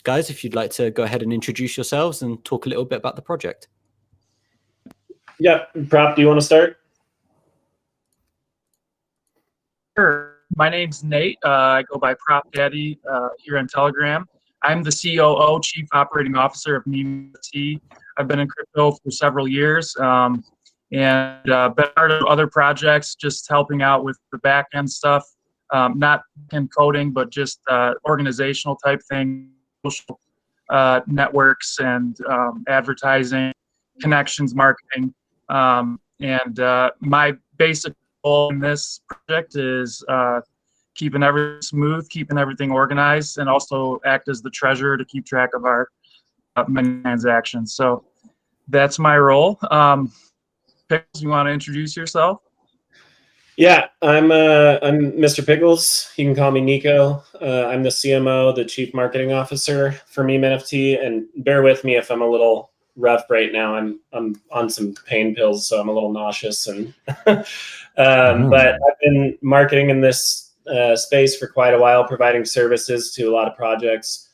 guys, if you'd like to go ahead and introduce yourselves and talk a little bit about the project. Yeah, Prop, do you want to start? Sure. My name's Nate. I go by Prop Daddy here on Telegram. I'm the COO, Chief Operating Officer of MemeNFT. I've been in crypto for several years and been part of other projects, just helping out with the back end stuff, not in coding, but just organizational type thing, social networks and advertising, connections, marketing. My basic goal in this project is keeping everything smooth, keeping everything organized, and also act as the treasurer to keep track of our many transactions. So that's my role. Pickles, you want to introduce yourself? Yeah, I'm Mr. Pickles. You can call me Nico. I'm the CMO, the Chief Marketing Officer for MemeNFT, and bear with me if I'm a little rough right now. I'm on some pain pills, so I'm a little nauseous. And but I've been marketing in this space for quite a while, providing services to a lot of projects.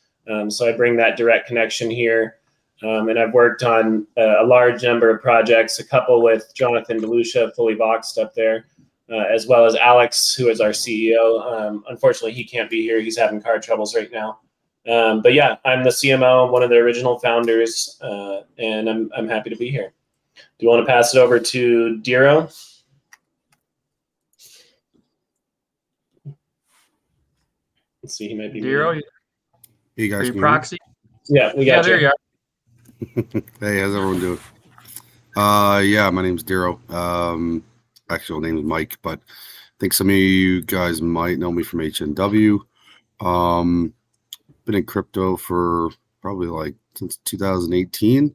So I bring that direct connection here. And I've worked on a large number of projects, a couple with Jonathan DeLucia, fully voxed up there, as well as Alex, who is our CEO. Unfortunately, he can't be here. He's having car troubles right now. But yeah, I'm the CMO, one of the original founders, and I'm happy to be here. Do you want to pass it over to Diro? Let's see, he might be Diro. Hey guys, proxy. Yeah, we got you. There you are. Hey, how's everyone doing? Yeah, my name's Diro. Actual name is Mike, but I think some of you guys might know me from HNW. Been in crypto for probably since 2018.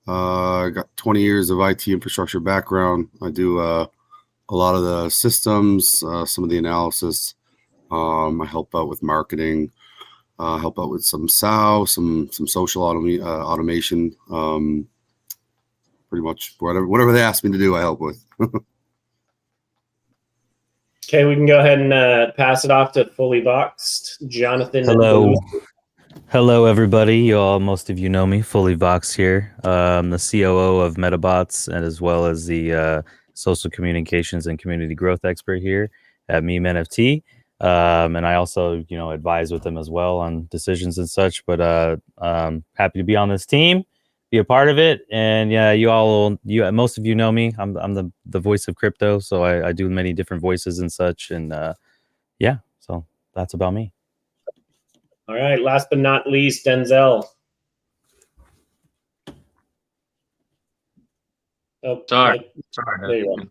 I got 20 years of IT infrastructure background. I do a lot of the systems, some of the analysis. I help out with marketing, help out with some SAO, some social automation. Pretty much whatever they ask me to do, I help with. Okay, we can go ahead and pass it off to fully voxed Jonathan. Hello, everybody. Most of you know me, Fully Vox here. I'm the COO of Metabots, and as well as the social communications and community growth expert here at MemeNFT. And I also, advise with them as well on decisions and such. But happy to be on this team, be a part of it. And yeah, most of you know me. I'm the voice of crypto, so I do many different voices and such. And yeah, so that's about me. All right, last but not least, Denzel. Oh, sorry. There you go.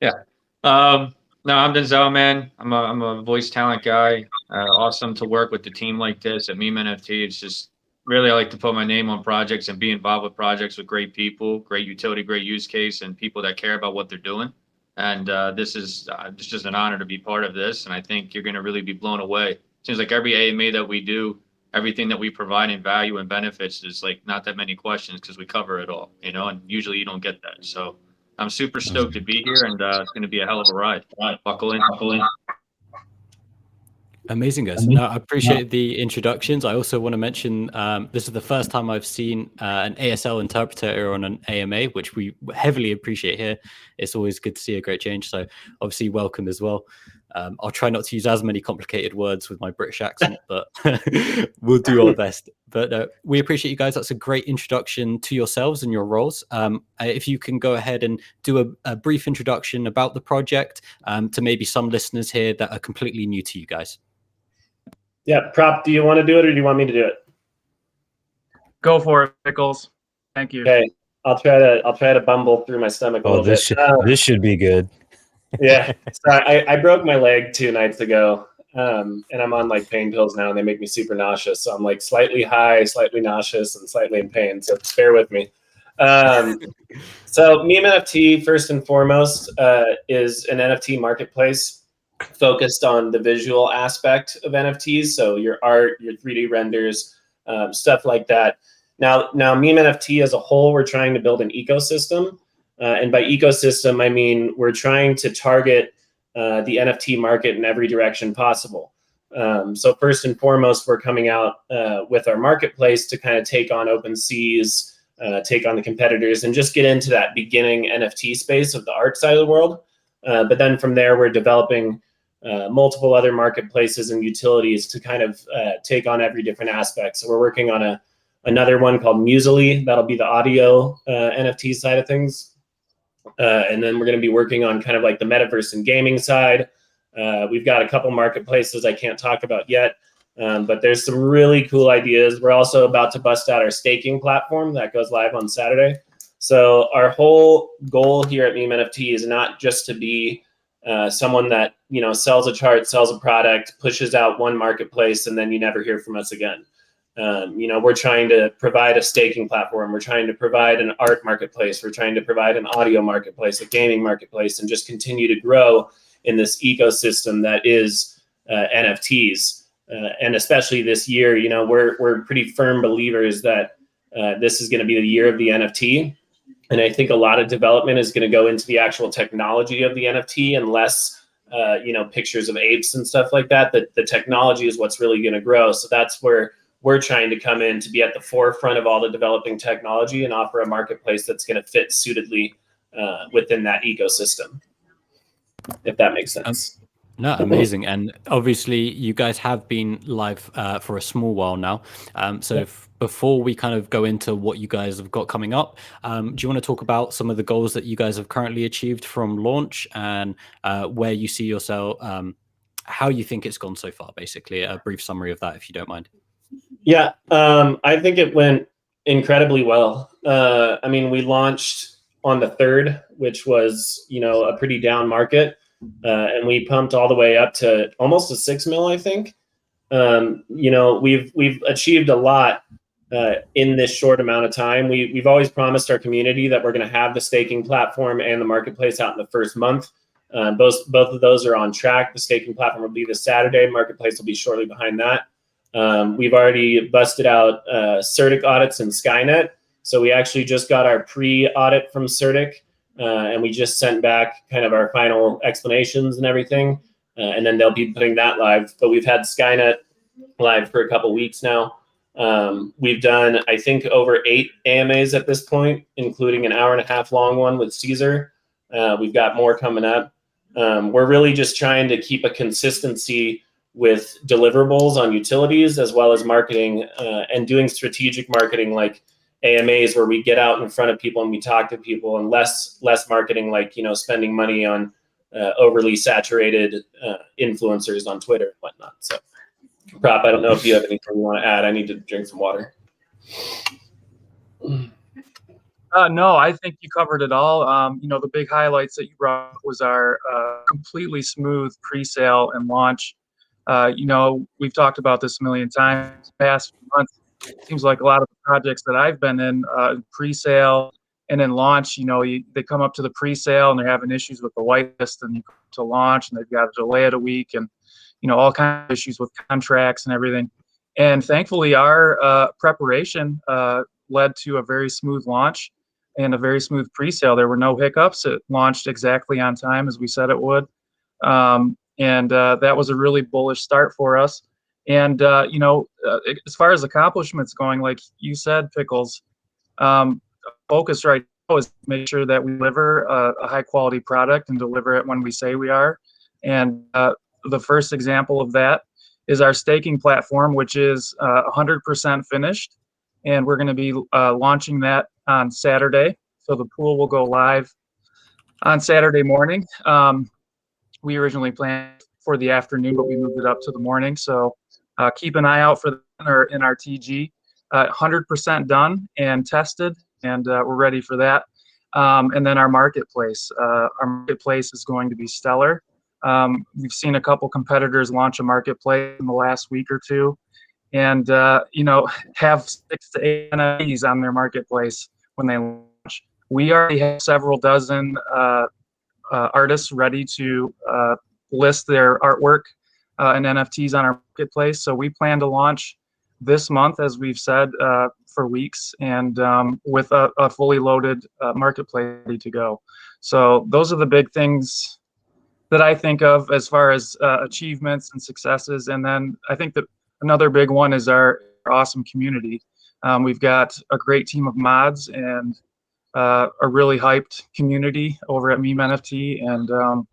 Yeah. No, I'm Denzel, man. I'm a voice talent guy. Awesome to work with the team like this at MemeNFT. It's just really, I like to put my name on projects and be involved with projects with great people, great utility, great use case, and people that care about what they're doing. And this is just an honor to be part of this. And I think you're going to really be blown away. Seems like every AMA that we do, everything that we provide in value and benefits is not that many questions because we cover it all, and usually you don't get that. So I'm super stoked to be here, and it's going to be a hell of a ride. Buckle in. Amazing, guys. No, I appreciate the introductions. I also want to mention this is the first time I've seen an ASL interpreter on an AMA, which we heavily appreciate here. It's always good to see a great change. So obviously welcome as well. I'll try not to use as many complicated words with my British accent, but we'll do our best. But we appreciate you guys. That's a great introduction to yourselves and your roles. If you can go ahead and do a brief introduction about the project to maybe some listeners here that are completely new to you guys. Yeah, Prop, do you want to do it or do you want me to do it? Go for it, Pickles. Thank you. Okay, I'll try to bumble through my stomach a little bit. This should be good. Yeah, so I broke my leg 2 nights ago, and I'm on pain pills now, and they make me super nauseous. So I'm slightly high, slightly nauseous, and slightly in pain. So bear with me. So MemeNFT, first and foremost, is an NFT marketplace focused on the visual aspect of NFTs. So your art, your 3D renders, stuff like that. Now MemeNFT as a whole, we're trying to build an ecosystem. And by ecosystem, I mean we're trying to target the NFT market in every direction possible. So first and foremost, we're coming out with our marketplace to kind of take on OpenSeas, take on the competitors, and just get into that beginning NFT space of the art side of the world. But then from there, we're developing multiple other marketplaces and utilities to kind of take on every different aspect. So we're working on another one called Musically. That'll be the audio NFT side of things. And then we're going to be working on kind of like the metaverse and gaming side. We've got a couple marketplaces I can't talk about yet, but there's some really cool ideas. We're also about to bust out our staking platform that goes live on Saturday. So our whole goal here at MemeNFT is not just to be someone that, you know, sells a chart, sells a product, pushes out one marketplace, and then you never hear from us again. You know, we're trying to provide a staking platform. We're trying to provide an art marketplace. We're trying to provide an audio marketplace, a gaming marketplace, and just continue to grow in this ecosystem that is NFTs. And especially this year, you know, we're pretty firm believers that this is going to be the year of the NFT. And I think a lot of development is going to go into the actual technology of the NFT and less, you know, pictures of apes and stuff like that. The technology is what's really going to grow. So that's where we're trying to come in to be at the forefront of all the developing technology and offer a marketplace that's going to fit suitably within that ecosystem, if that makes sense. No, amazing. And obviously you guys have been live for a small while now. So before we kind of go into what you guys have got coming up, do you want to talk about some of the goals that you guys have currently achieved from launch and where you see yourself, how you think it's gone so far, basically a brief summary of that, if you don't mind. Yeah, I think it went incredibly well. I mean, we launched on the 3rd, which was, you know, a pretty down market. And we pumped all the way up to almost a 6 mil, I think. You know, we've achieved a lot in this short amount of time. We've always promised our community that we're going to have the staking platform and the marketplace out in the first month. Both of those are on track. The staking platform will be this Saturday. Marketplace will be shortly behind that. We've already busted out CertiK audits in Skynet. So we actually just got our pre-audit from CertiK. And we just sent back kind of our final explanations and everything. And then they'll be putting that live. But we've had Skynet live for a couple weeks now. We've done, I think, over 8 AMAs at this point, including an 1.5 hour long one with Caesar. We've got more coming up. We're really just trying to keep a consistency with deliverables on utilities as well as marketing and doing strategic marketing like AMAs where we get out in front of people and we talk to people, and less marketing like, you know, spending money on overly saturated influencers on Twitter and whatnot. So, Prop, I don't know if you have anything you want to add. I need to drink some water. No, I think you covered it all. You know, the big highlights that you brought up was our completely smooth pre-sale and launch. You know, we've talked about this a million times past few months. It seems like a lot of the projects that I've been in, pre-sale and then launch, you know, they come up to the pre-sale and they're having issues with the whitelist, and you come to launch and they've got to delay it a week, and, you know, all kinds of issues with contracts and everything. And thankfully, our preparation led to a very smooth launch and a very smooth pre-sale. There were no hiccups. It launched exactly on time as we said it would. And that was a really bullish start for us. And, you know, as far as accomplishments going, like you said, Pickles, focus right now is to make sure that we deliver a high quality product and deliver it when we say we are. And the first example of that is our staking platform, which is 100% finished. And we're going to be launching that on Saturday. So the pool will go live on Saturday morning. We originally planned for the afternoon, but we moved it up to the morning. So keep an eye out for that in our TG. 100% done and tested, and we're ready for that. And then our marketplace. Our marketplace is going to be stellar. We've seen a couple competitors launch a marketplace in the last week or two, and you know, have 6 to 8 NFTs on their marketplace when they launch. We already have several dozen artists ready to list their artwork and NFTs on our marketplace. So we plan to launch this month, as we've said, for weeks, and with a fully loaded marketplace ready to go. So those are the big things that I think of as far as achievements and successes. And then I think that another big one is our awesome community. We've got a great team of mods and a really hyped community over at MemeNFT, and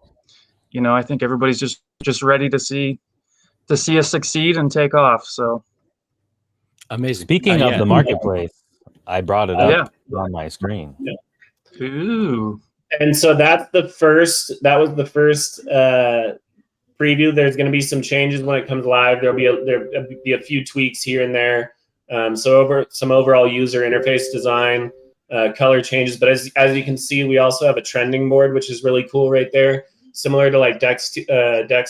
you know, I think everybody's just ready to see us succeed and take off. So Amazing. Speaking of Yeah. the marketplace, I brought it yeah. up on my screen. Ooh. And so that was the first preview. There's going to be some changes when it comes live. There'll be a few tweaks here and there. So some overall user interface design, color changes. But as you can see, we also have a trending board, which is really cool right there. Similar to like Dex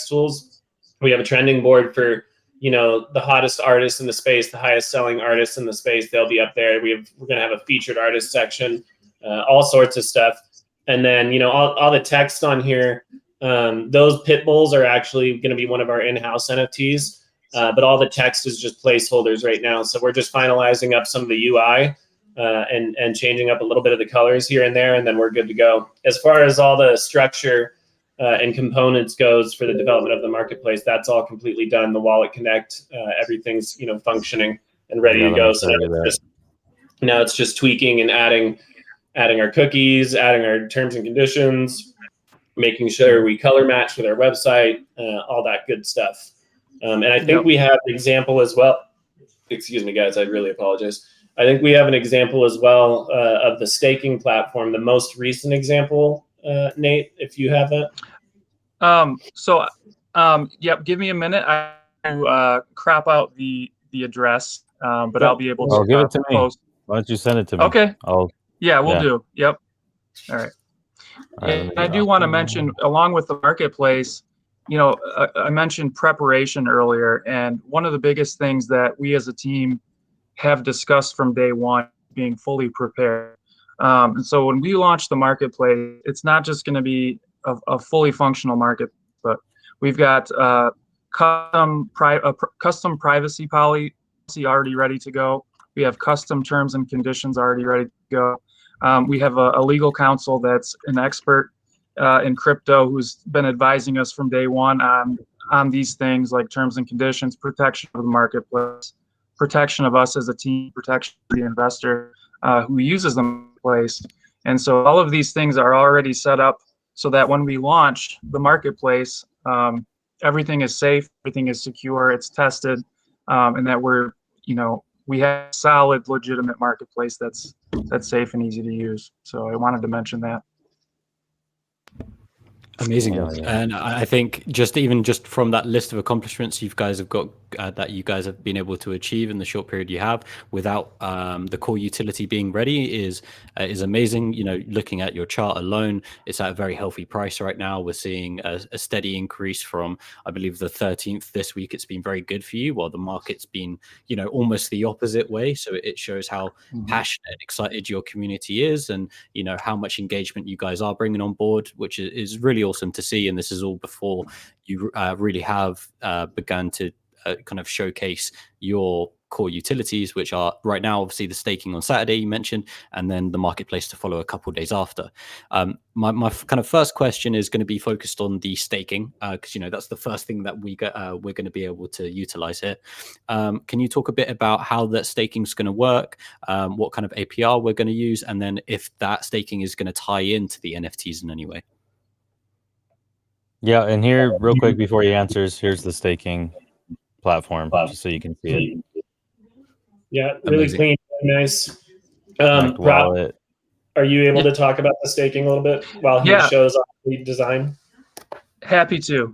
tools, we have a trending board for, you know, the hottest artists in the space, the highest selling artists in the space. They'll be up there. We're going to have a featured artist section, all sorts of stuff. And then, you know, all the text on here, those pit bulls are actually going to be one of our in-house NFTs, but all the text is just placeholders right now. So we're just finalizing up some of the UI and changing up a little bit of the colors here and there, and then we're good to go. As far as all the structure and components goes for the development of the marketplace, that's all completely done. The Wallet Connect, everything's, you know, functioning and ready to go. So now it's just tweaking and adding our cookies, adding our terms and conditions, making sure we color match with our website, all that good stuff. And I think we have an example as well. Excuse me, guys, I really apologize. I think we have an example as well of the staking platform, the most recent example, Nate, if you have that. Yep, give me a minute. I crop out the address, but I'll be able to give it to me. post. Why don't you send it to me? Okay. Yeah, we'll Yeah. do. Yep. All right. And I do want to mention, along with the marketplace, you know, I mentioned preparation earlier, and one of the biggest things that we as a team have discussed from day one, being fully prepared. And so when we launch the marketplace, it's not just going to be a fully functional market, but we've got custom privacy policy already ready to go. We have custom terms and conditions already ready to go. We have a legal counsel that's an expert in crypto who's been advising us from day one on these things like terms and conditions, protection of the marketplace, protection of us as a team, protection of the investor who uses the marketplace. And so all of these things are already set up so that when we launch the marketplace, everything is safe, everything is secure, it's tested, and that we have a solid, legitimate marketplace that's safe and easy to use. So I wanted to mention that. Amazing. Yeah. And I think just from that list of accomplishments you guys have got that you guys have been able to achieve in the short period you have without the core utility being ready is amazing. You know, looking at your chart alone, it's at a very healthy price right now. We're seeing a steady increase from, I believe, the 13th this week. It's been very good for you, while the market's been, you know, almost the opposite way. So it shows how passionate and excited your community is, and, you know, how much engagement you guys are bringing on board, which is really awesome to see. And this is all before you really have begun to kind of showcase your core utilities, which are right now obviously the staking on Saturday you mentioned, and then the marketplace to follow a couple of days after. My kind of first question is going to be focused on the staking, because, you know, that's the first thing that we're going to be able to utilize here. Can you talk a bit about how that staking is going to work, what kind of APR we're going to use, and then if that staking is going to tie into the NFTs in any way? Yeah, and here, real quick before he answers, here's the staking platform, just so you can see it. Yeah, really Amazing. clean, really nice. Connect wallet. Are you able to talk about the staking a little bit while he shows off the design? Happy to.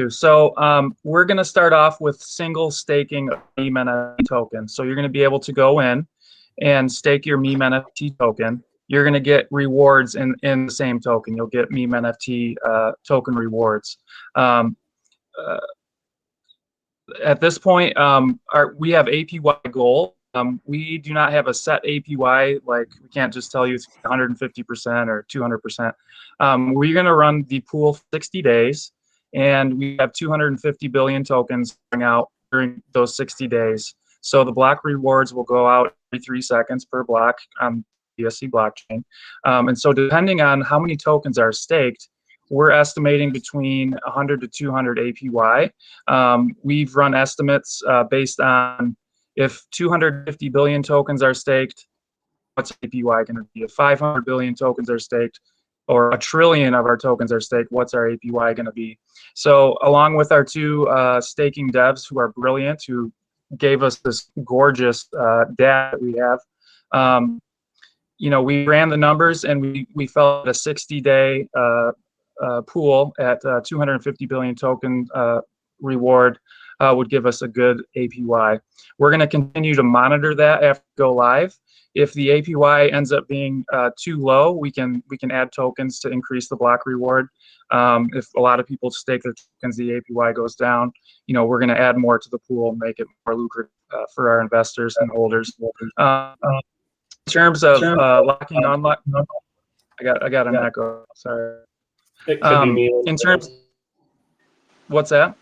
So we're going to start off with single staking of MemeNFT token. So you're going to be able to go in and stake your MemeNFT token. You're going to get rewards in the same token. You'll get MemeNFT token rewards. At this point, we have APY goal. We do not have a set APY. Like, we can't just tell you it's 150% or 200%. We're going to run the pool for 60 days, and we have 250 billion tokens going out during those 60 days. So the block rewards will go out every 3 seconds per block on BSC blockchain. And so depending on how many tokens are staked, we're estimating between 100 to 200 APY. We've run estimates based on if 250 billion tokens are staked, what's APY going to be? If 500 billion tokens are staked, or 1 trillion of our tokens are staked, what's our APY going to be? So along with our two staking devs who are brilliant, who gave us this gorgeous data that we have, we ran the numbers and we felt a 60-day pool at 250 billion token reward would give us a good APY. We're going to continue to monitor that after we go live. If the APY ends up being too low, we can add tokens to increase the block reward. If a lot of people stake their tokens, the APY goes down. We're going to add more to the pool and make it more lucrative for our investors and holders. In terms of locking on, I got an echo. Sorry. It could be me. In terms, what's that?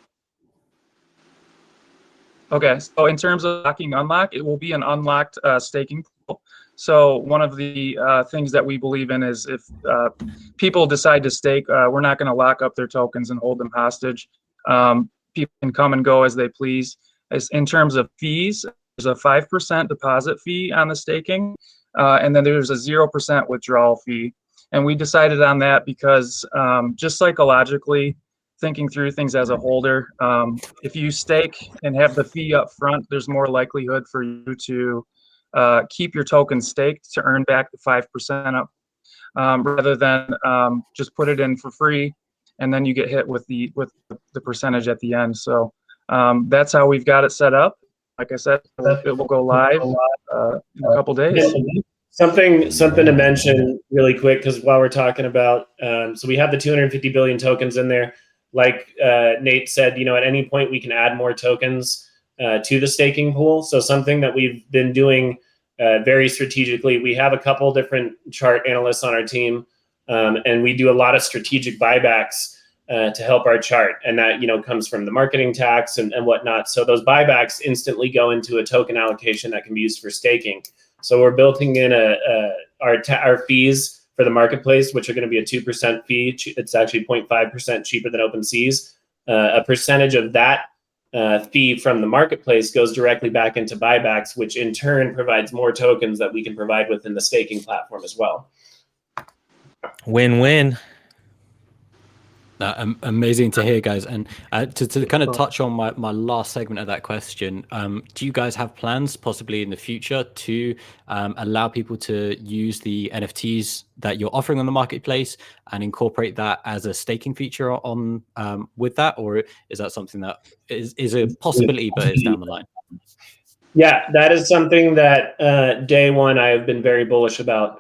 Okay, so in terms of locking unlock, it will be an unlocked staking pool. So one of the things that we believe in is if people decide to stake, we're not going to lock up their tokens and hold them hostage. People can come and go as they please. In terms of fees, there's a 5% deposit fee on the staking, and then there's a 0% withdrawal fee. And we decided on that because just psychologically, thinking through things as a holder, if you stake and have the fee up front, there's more likelihood for you to keep your token staked to earn back the 5% up, rather than just put it in for free and then you get hit with the percentage at the end. So that's how we've got it set up. Like I said, it will go live in a couple days. Something to mention really quick, because while we're talking about, so we have the 250 billion tokens in there. Like Nate said, at any point we can add more tokens to the staking pool. So something that we've been doing very strategically, we have a couple different chart analysts on our team, and we do a lot of strategic buybacks to help our chart. And that, comes from the marketing tax and whatnot. So those buybacks instantly go into a token allocation that can be used for staking. So we're building in our fees for the marketplace, which are going to be a 2% fee. It's actually 0.5% cheaper than OpenSea's. A percentage of that fee from the marketplace goes directly back into buybacks, which in turn provides more tokens that we can provide within the staking platform as well. Win-win. Amazing to hear, guys. And to kind of touch on my last segment of that question, do you guys have plans possibly in the future to allow people to use the NFTs that you're offering on the marketplace and incorporate that as a staking feature on with that? Or is that something that is a possibility but is down the line? Yeah, that is something that day one I have been very bullish about.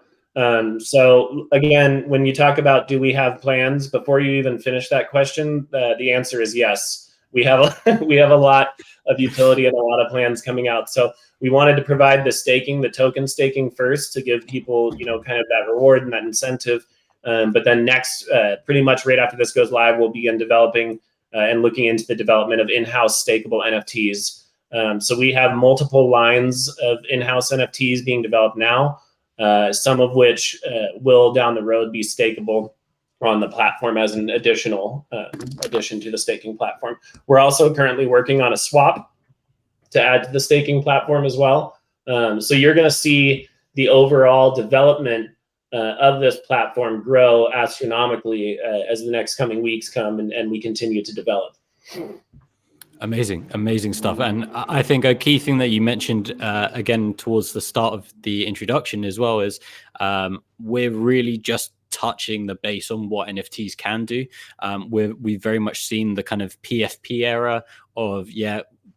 So again, when you talk about do we have plans, before you even finish that question, the answer is yes. We have a lot of utility and a lot of plans coming out. So we wanted to provide the token staking first to give people, kind of that reward and that incentive. But then next, pretty much right after this goes live, we'll begin developing and looking into the development of in-house stakeable NFTs. So we have multiple lines of in-house NFTs being developed now. Some of which will down the road be stakeable on the platform as an addition to the staking platform. We're also currently working on a swap to add to the staking platform as well. So you're going to see the overall development of this platform grow astronomically as the next coming weeks come and we continue to develop. Amazing stuff. And I think a key thing that you mentioned again towards the start of the introduction as well is we're really just touching the base on what NFTs can do. We've very much seen the kind of PFP era of,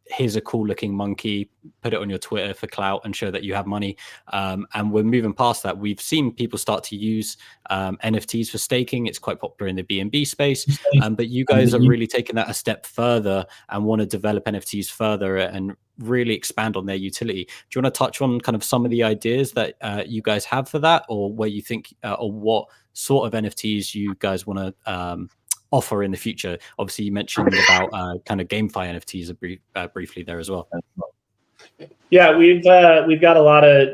here's a cool looking monkey, put it on your Twitter for clout and show that you have money. And we're moving past that. We've seen people start to use NFTs for staking. It's quite popular in the BNB space. But you guys are really taking that a step further and want to develop NFTs further and really expand on their utility. Do you want to touch on kind of some of the ideas that you guys have for that, or where you think, or what sort of NFTs you guys want to offer in the future? Obviously, you mentioned about kind of GameFi NFTs briefly there as well. Yeah, we've got a lot of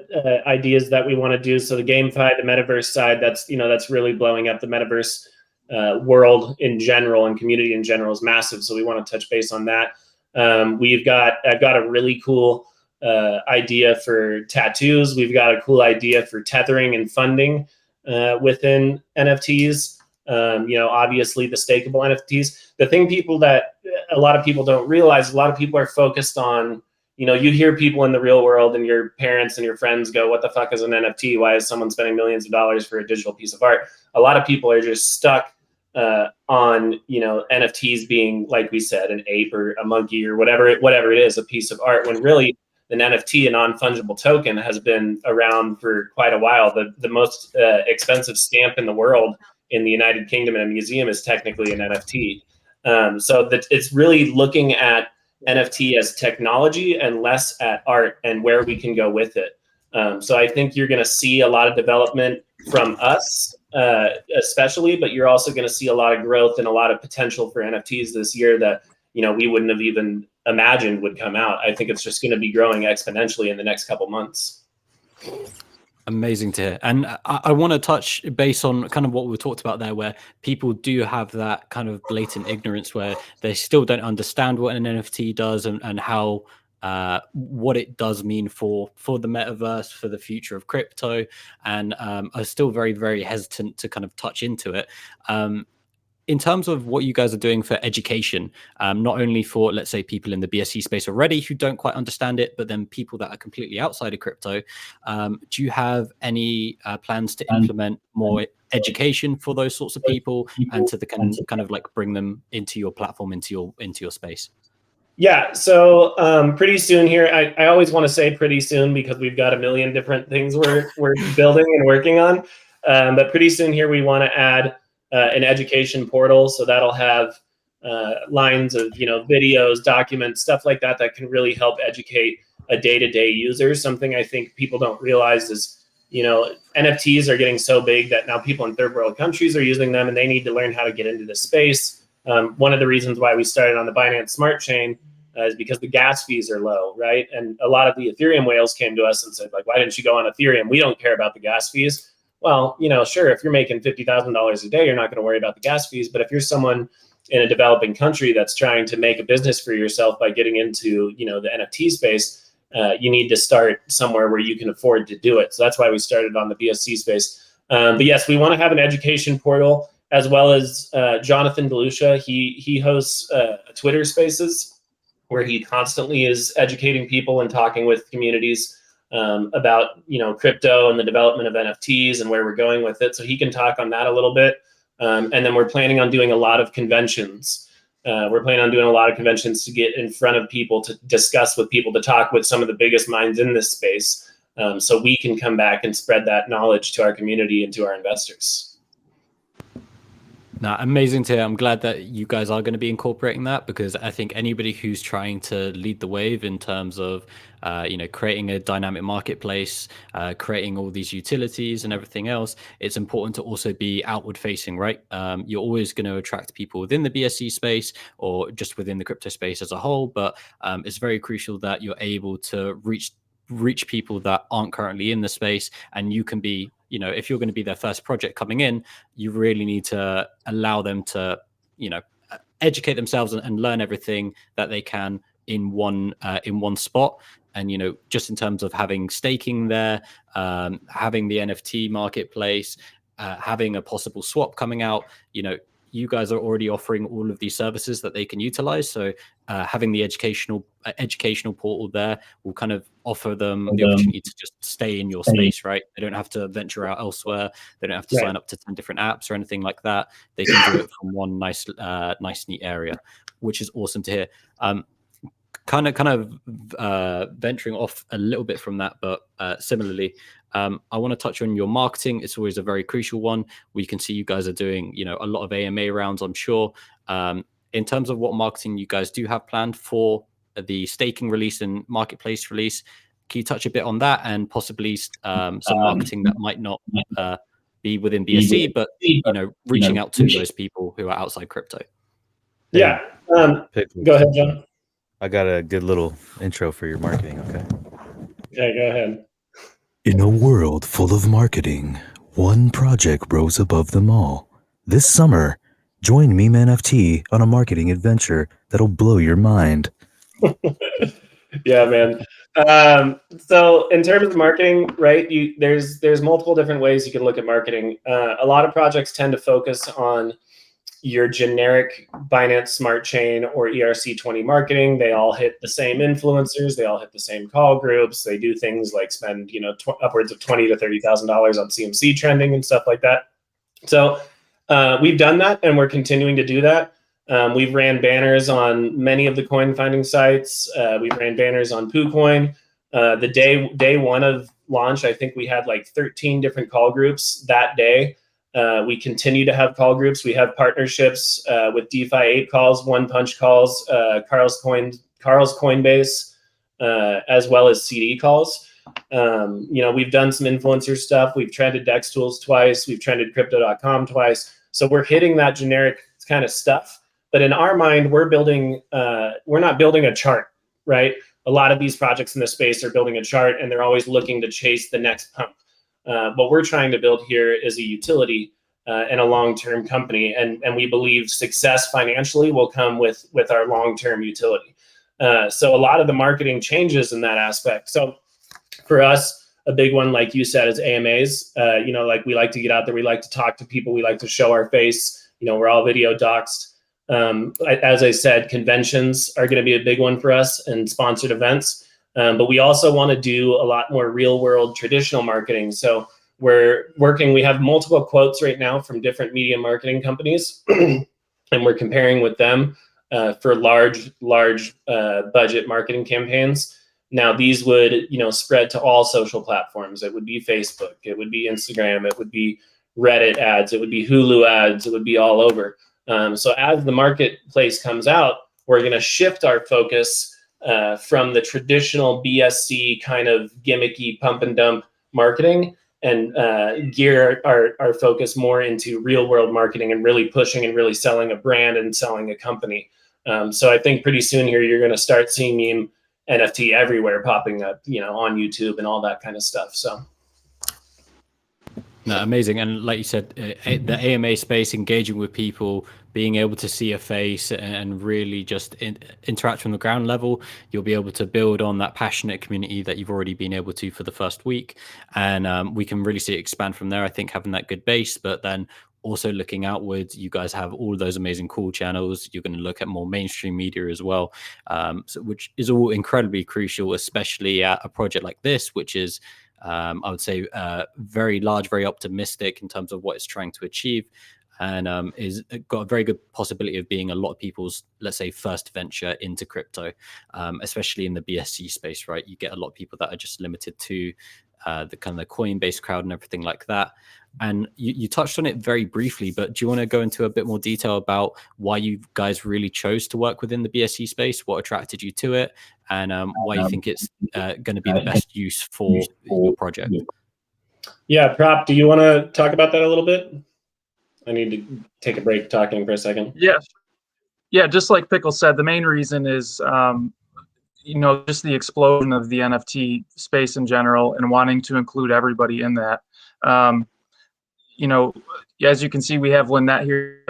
ideas that we want to do. So the GameFi, the metaverse side, that's really blowing up the metaverse. world in general and community in general is massive. So we want to touch base on that. I've got a really cool idea for tattoos. We've got a cool idea for tethering and funding within NFTs. Obviously the stakeable NFTs. The thing that a lot of people don't realize, a lot of people are focused on, you hear people in the real world and your parents and your friends go, what the fuck is an NFT? Why is someone spending millions of dollars for a digital piece of art? A lot of people are just stuck on, NFTs being, like we said, an ape or a monkey or whatever it is, a piece of art, when really an NFT, a non-fungible token, has been around for quite a while. The most expensive stamp in the world in the United Kingdom in a museum is technically an NFT. So that it's really looking at NFT as technology and less at art and where we can go with it. So I think you're going to see a lot of development from us, especially, but you're also going to see a lot of growth and a lot of potential for NFTs this year that, we wouldn't have even imagined would come out. I think it's just going to be growing exponentially in the next couple months. Amazing to hear. And I want to touch base on kind of what we talked about there, where people do have that kind of blatant ignorance where they still don't understand what an NFT does and how what it does mean for the metaverse, for the future of crypto, and are still very, very hesitant to kind of touch into it. In terms of what you guys are doing for education, not only for, let's say, people in the BSC space already who don't quite understand it, but then people that are completely outside of crypto, do you have any plans to implement more education for those sorts of people and to the kind of like bring them into your platform, into your space? Yeah, so pretty soon here, I always want to say pretty soon because we've got a million different things we're building and working on. But pretty soon here, we want to add an education portal. So that'll have lines of, videos, documents, stuff like that can really help educate a day-to-day user. Something I think people don't realize is, NFTs are getting so big that now people in third world countries are using them and they need to learn how to get into this space. One of the reasons why we started on the Binance Smart Chain is because the gas fees are low, right? And a lot of the Ethereum whales came to us and said, like, why didn't you go on Ethereum? We don't care about the gas fees. Well, sure, if you're making $50,000 a day, you're not going to worry about the gas fees. But if you're someone in a developing country that's trying to make a business for yourself by getting into, the NFT space, you need to start somewhere where you can afford to do it. So that's why we started on the BSC space. But yes, we want to have an education portal, as well as Jonathan DeLucia. He hosts Twitter Spaces, where he constantly is educating people and talking with communities about crypto and the development of NFTs and where we're going with it. So he can talk on that a little bit. And then we're planning on doing a lot of conventions. We're planning on doing a lot of conventions to get in front of people, to discuss with people, to talk with some of the biggest minds in this space, so we can come back and spread that knowledge to our community and to our investors. Now, amazing to hear. I'm glad that you guys are going to be incorporating that, because I think anybody who's trying to lead the wave in terms of, creating a dynamic marketplace, creating all these utilities and everything else, it's important to also be outward facing, right? You're always going to attract people within the BSC space or just within the crypto space as a whole. But it's very crucial that you're able to reach people that aren't currently in the space, and you can be, if you're going to be their first project coming in, you really need to allow them to, educate themselves and learn everything that they can in one spot. And, just in terms of having staking there, having the NFT marketplace, having a possible swap coming out, you guys are already offering all of these services that they can utilize. So having the educational portal there will kind of offer them the opportunity to just stay in your space, right? They don't have to venture out elsewhere. They don't have to sign up to 10 different apps or anything like that. They can do it from one nice neat area, which is awesome to hear. Kind of venturing off a little bit from that, but similarly, I want to touch on your marketing. It's always a very crucial one. We can see you guys are doing, a lot of AMA rounds, I'm sure. In terms of what marketing you guys do have planned for the staking release and marketplace release, can you touch a bit on that, and possibly some marketing that might not be within BSC, but reaching out to those people who are outside crypto? Yeah. Go ahead, John. I got a good little intro for your marketing, okay? Okay, go ahead. In a world full of marketing, one project rose above them all. This summer, Join MemeNFT on a marketing adventure that'll blow your mind. Yeah, man. So in terms of marketing, right, there's multiple different ways you can look at marketing. A lot of projects tend to focus on your generic Binance Smart Chain or ERC20 marketing. They all hit the same influencers. They all hit the same call groups. They do things like spend, upwards of $20,000 to $30,000 on CMC trending and stuff like that. So we've done that, and we're continuing to do that. We've ran banners on many of the coin finding sites. We've ran banners on PooCoin. The day one of launch, I think we had like 13 different call groups that day. We continue to have call groups. We have partnerships with DeFi 8 calls, One Punch calls, Carl's Coinbase, as well as CD calls. We've done some influencer stuff. We've trended Dex Tools twice. We've trended Crypto.com twice. So we're hitting that generic kind of stuff. But in our mind, we're not building a chart, right? A lot of these projects in this space are building a chart, and they're always looking to chase the next pump. What we're trying to build here is a utility and a long-term company, and we believe success financially will come with our long-term utility. So a lot of the marketing changes in that aspect. So for us, a big one, like you said, is AMAs. Like we like to get out there, we like to talk to people, we like to show our face. We're all video doxed. As I said, conventions are going to be a big one for us, and sponsored events. But we also want to do a lot more real world traditional marketing. So we have multiple quotes right now from different media marketing companies, and we're comparing with them for large budget marketing campaigns. Now, these would, spread to all social platforms. It would be Facebook, it would be Instagram, it would be Reddit ads, it would be Hulu ads, it would be all over. So as the marketplace comes out, we're going to shift our focus from the traditional BSC kind of gimmicky pump and dump marketing, and gear our focus more into real world marketing and really pushing and really selling a brand and selling a company. So I think pretty soon here, you're going to start seeing Meme NFT everywhere popping up, on YouTube and all that kind of stuff. So. No, amazing. And like you said, the AMA space, engaging with people, being able to see a face and really just interact from the ground level, you'll be able to build on that passionate community that you've already been able to for the first week. And we can really see it expand from there, I think, having that good base, but then also looking outwards. You guys have all those amazing cool channels. You're going to look at more mainstream media as well, which is all incredibly crucial, especially at a project like this, which is I would say very large, very optimistic in terms of what it's trying to achieve, and is got a very good possibility of being a lot of people's, let's say, first venture into crypto, especially in the BSC space, right? You get a lot of people that are just limited to the kind of the Coinbase crowd and everything like that. And you touched on it very briefly, but do you want to go into a bit more detail about why you guys really chose to work within the BSC space, what attracted you to it, and why you think it's going to be the best use for your project? Yeah, Prop, do you want to talk about that a little bit? I need to take a break talking for a second. Yeah, just like Pickle said, the main reason is just the explosion of the NFT space in general, and wanting to include everybody in that. As you can see, we have Lynette here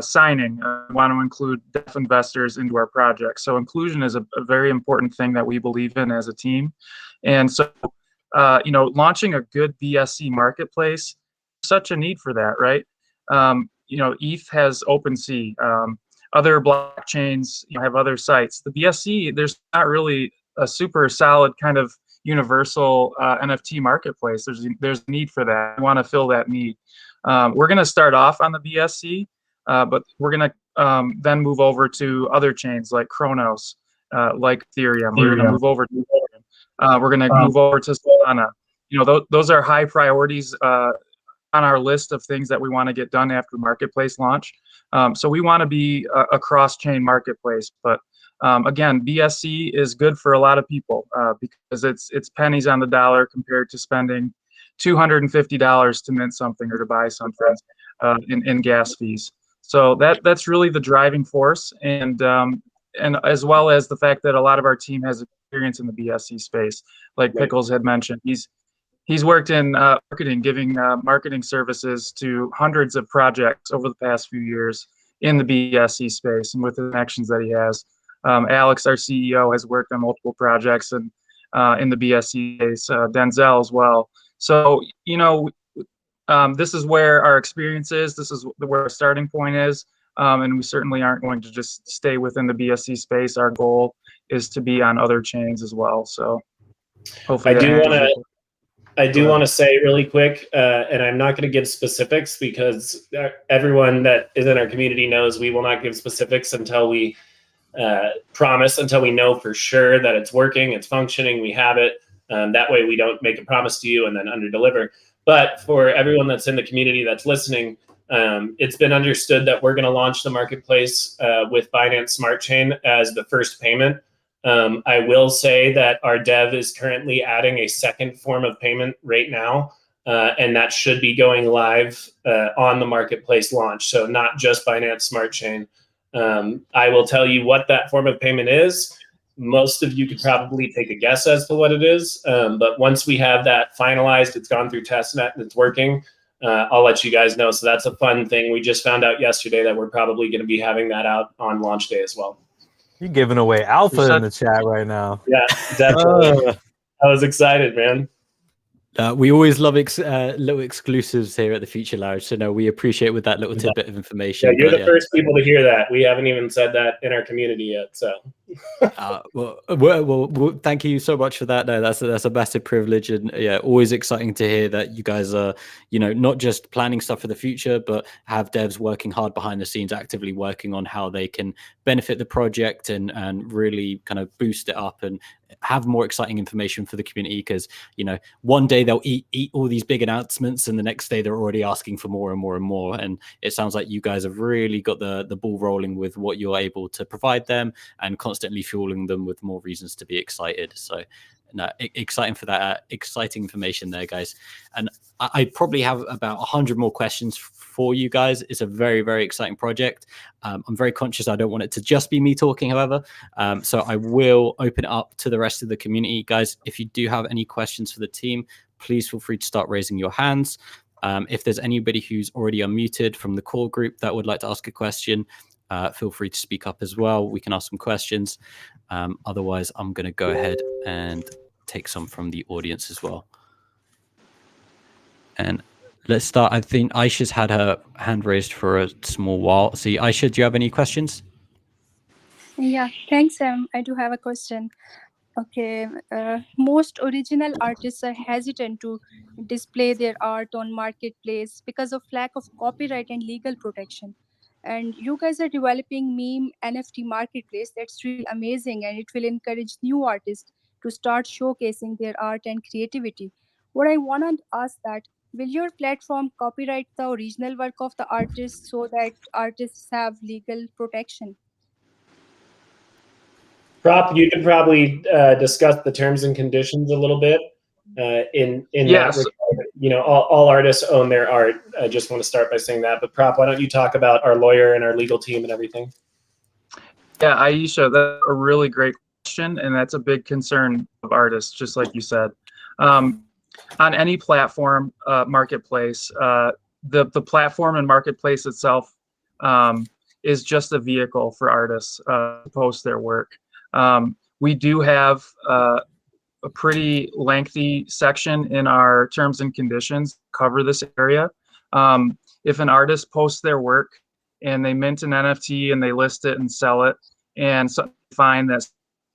signing. Want to include deaf investors into our project. So inclusion is a very important thing that we believe in as a team. And so, launching a good BSC marketplace, such a need for that, right? ETH has OpenSea. Other blockchains have other sites. The BSC, there's not really a super solid kind of universal NFT marketplace. There's a need for that. We want to fill that need. We're going to start off on the BSC, but we're going to then move over to other chains like Kronos, like Ethereum. We're going to move over to Ethereum. We're going to move over to Solana. Those are high priorities on our list of things that we want to get done after marketplace launch. So we want to be a cross-chain marketplace, but again, BSC is good for a lot of people because it's pennies on the dollar compared to spending $250 to mint something or to buy something in gas fees. So that's really the driving force, and as well as the fact that a lot of our team has experience in the BSC space, like Pickles had mentioned. He's worked in marketing, giving marketing services to hundreds of projects over the past few years, in the BSC space and with the connections that he has. Alex, our CEO, has worked on multiple projects and in the BSC space, Denzel as well. So, this is where our experience is. This is where our starting point is. And we certainly aren't going to just stay within the BSC space. Our goal is to be on other chains as well. So hopefully I do want to say really quick, and I'm not going to give specifics because everyone that is in our community knows we will not give specifics until we promise, until we know for sure that it's working, it's functioning, we have it. That way we don't make a promise to you and then underdeliver. But for everyone that's in the community that's listening, it's been understood that we're going to launch the marketplace with Binance Smart Chain as the first payment. I will say that our dev is currently adding a second form of payment right now, and that should be going live on the marketplace launch. So not just Binance Smart Chain. I will tell you what that form of payment is. Most of you could probably take a guess as to what it is, but once we have that finalized, it's gone through testnet and it's working, I'll let you guys know. So that's a fun thing. We just found out yesterday that we're probably going to be having that out on launch day as well. You're giving away alpha in the chat right now. Yeah, definitely. I was excited, man. We always love little exclusives here at the Future Lounge. So no, we appreciate with that little tidbit of information. Yeah, you're the first people to hear that. We haven't even said that in our community yet. So, well, thank you so much for that. No, that's a massive privilege, and yeah, always exciting to hear that you guys are, not just planning stuff for the future, but have devs working hard behind the scenes, actively working on how they can benefit the project and really kind of boost it up and have more exciting information for the community. Because one day they'll eat all these big announcements, and the next day they're already asking for more and more and more. And it sounds like you guys have really got the ball rolling with what you're able to provide them, and constantly fueling them with more reasons to be excited. So no, exciting for that exciting information there, guys. And I probably have about 100 more questions for you guys. It's a very, very exciting project. I'm very conscious I don't want it to just be me talking, however. So I will open it up to the rest of the community. Guys, if you do have any questions for the team, please feel free to start raising your hands. If there's anybody who's already unmuted from the core group that would like to ask a question, feel free to speak up as well. We can ask some questions. Otherwise, I'm going to go ahead and take some from the audience as well. And let's start. I think Aisha's had her hand raised for a small while. See, Aisha, do you have any questions? Yeah, thanks, Sam. I do have a question. Okay, most original artists are hesitant to display their art on marketplace because of lack of copyright and legal protection. And you guys are developing meme NFT marketplace. That's really amazing, and it will encourage new artists to start showcasing their art and creativity. What I want to ask that, will your platform copyright the original work of the artist so that artists have legal protection? Prop, you could probably discuss the terms and conditions a little bit. In Yes. that regard, all artists own their art. I just want to start by saying that. But Prop, why don't you talk about our lawyer and our legal team and everything? Yeah, Aisha, that's a really great question, and that's a big concern of artists, just like you said. On any platform, marketplace, the platform and marketplace itself is just a vehicle for artists to post their work. We do have a pretty lengthy section in our terms and conditions to cover this area. If an artist posts their work and they mint an NFT and they list it and sell it, and so find that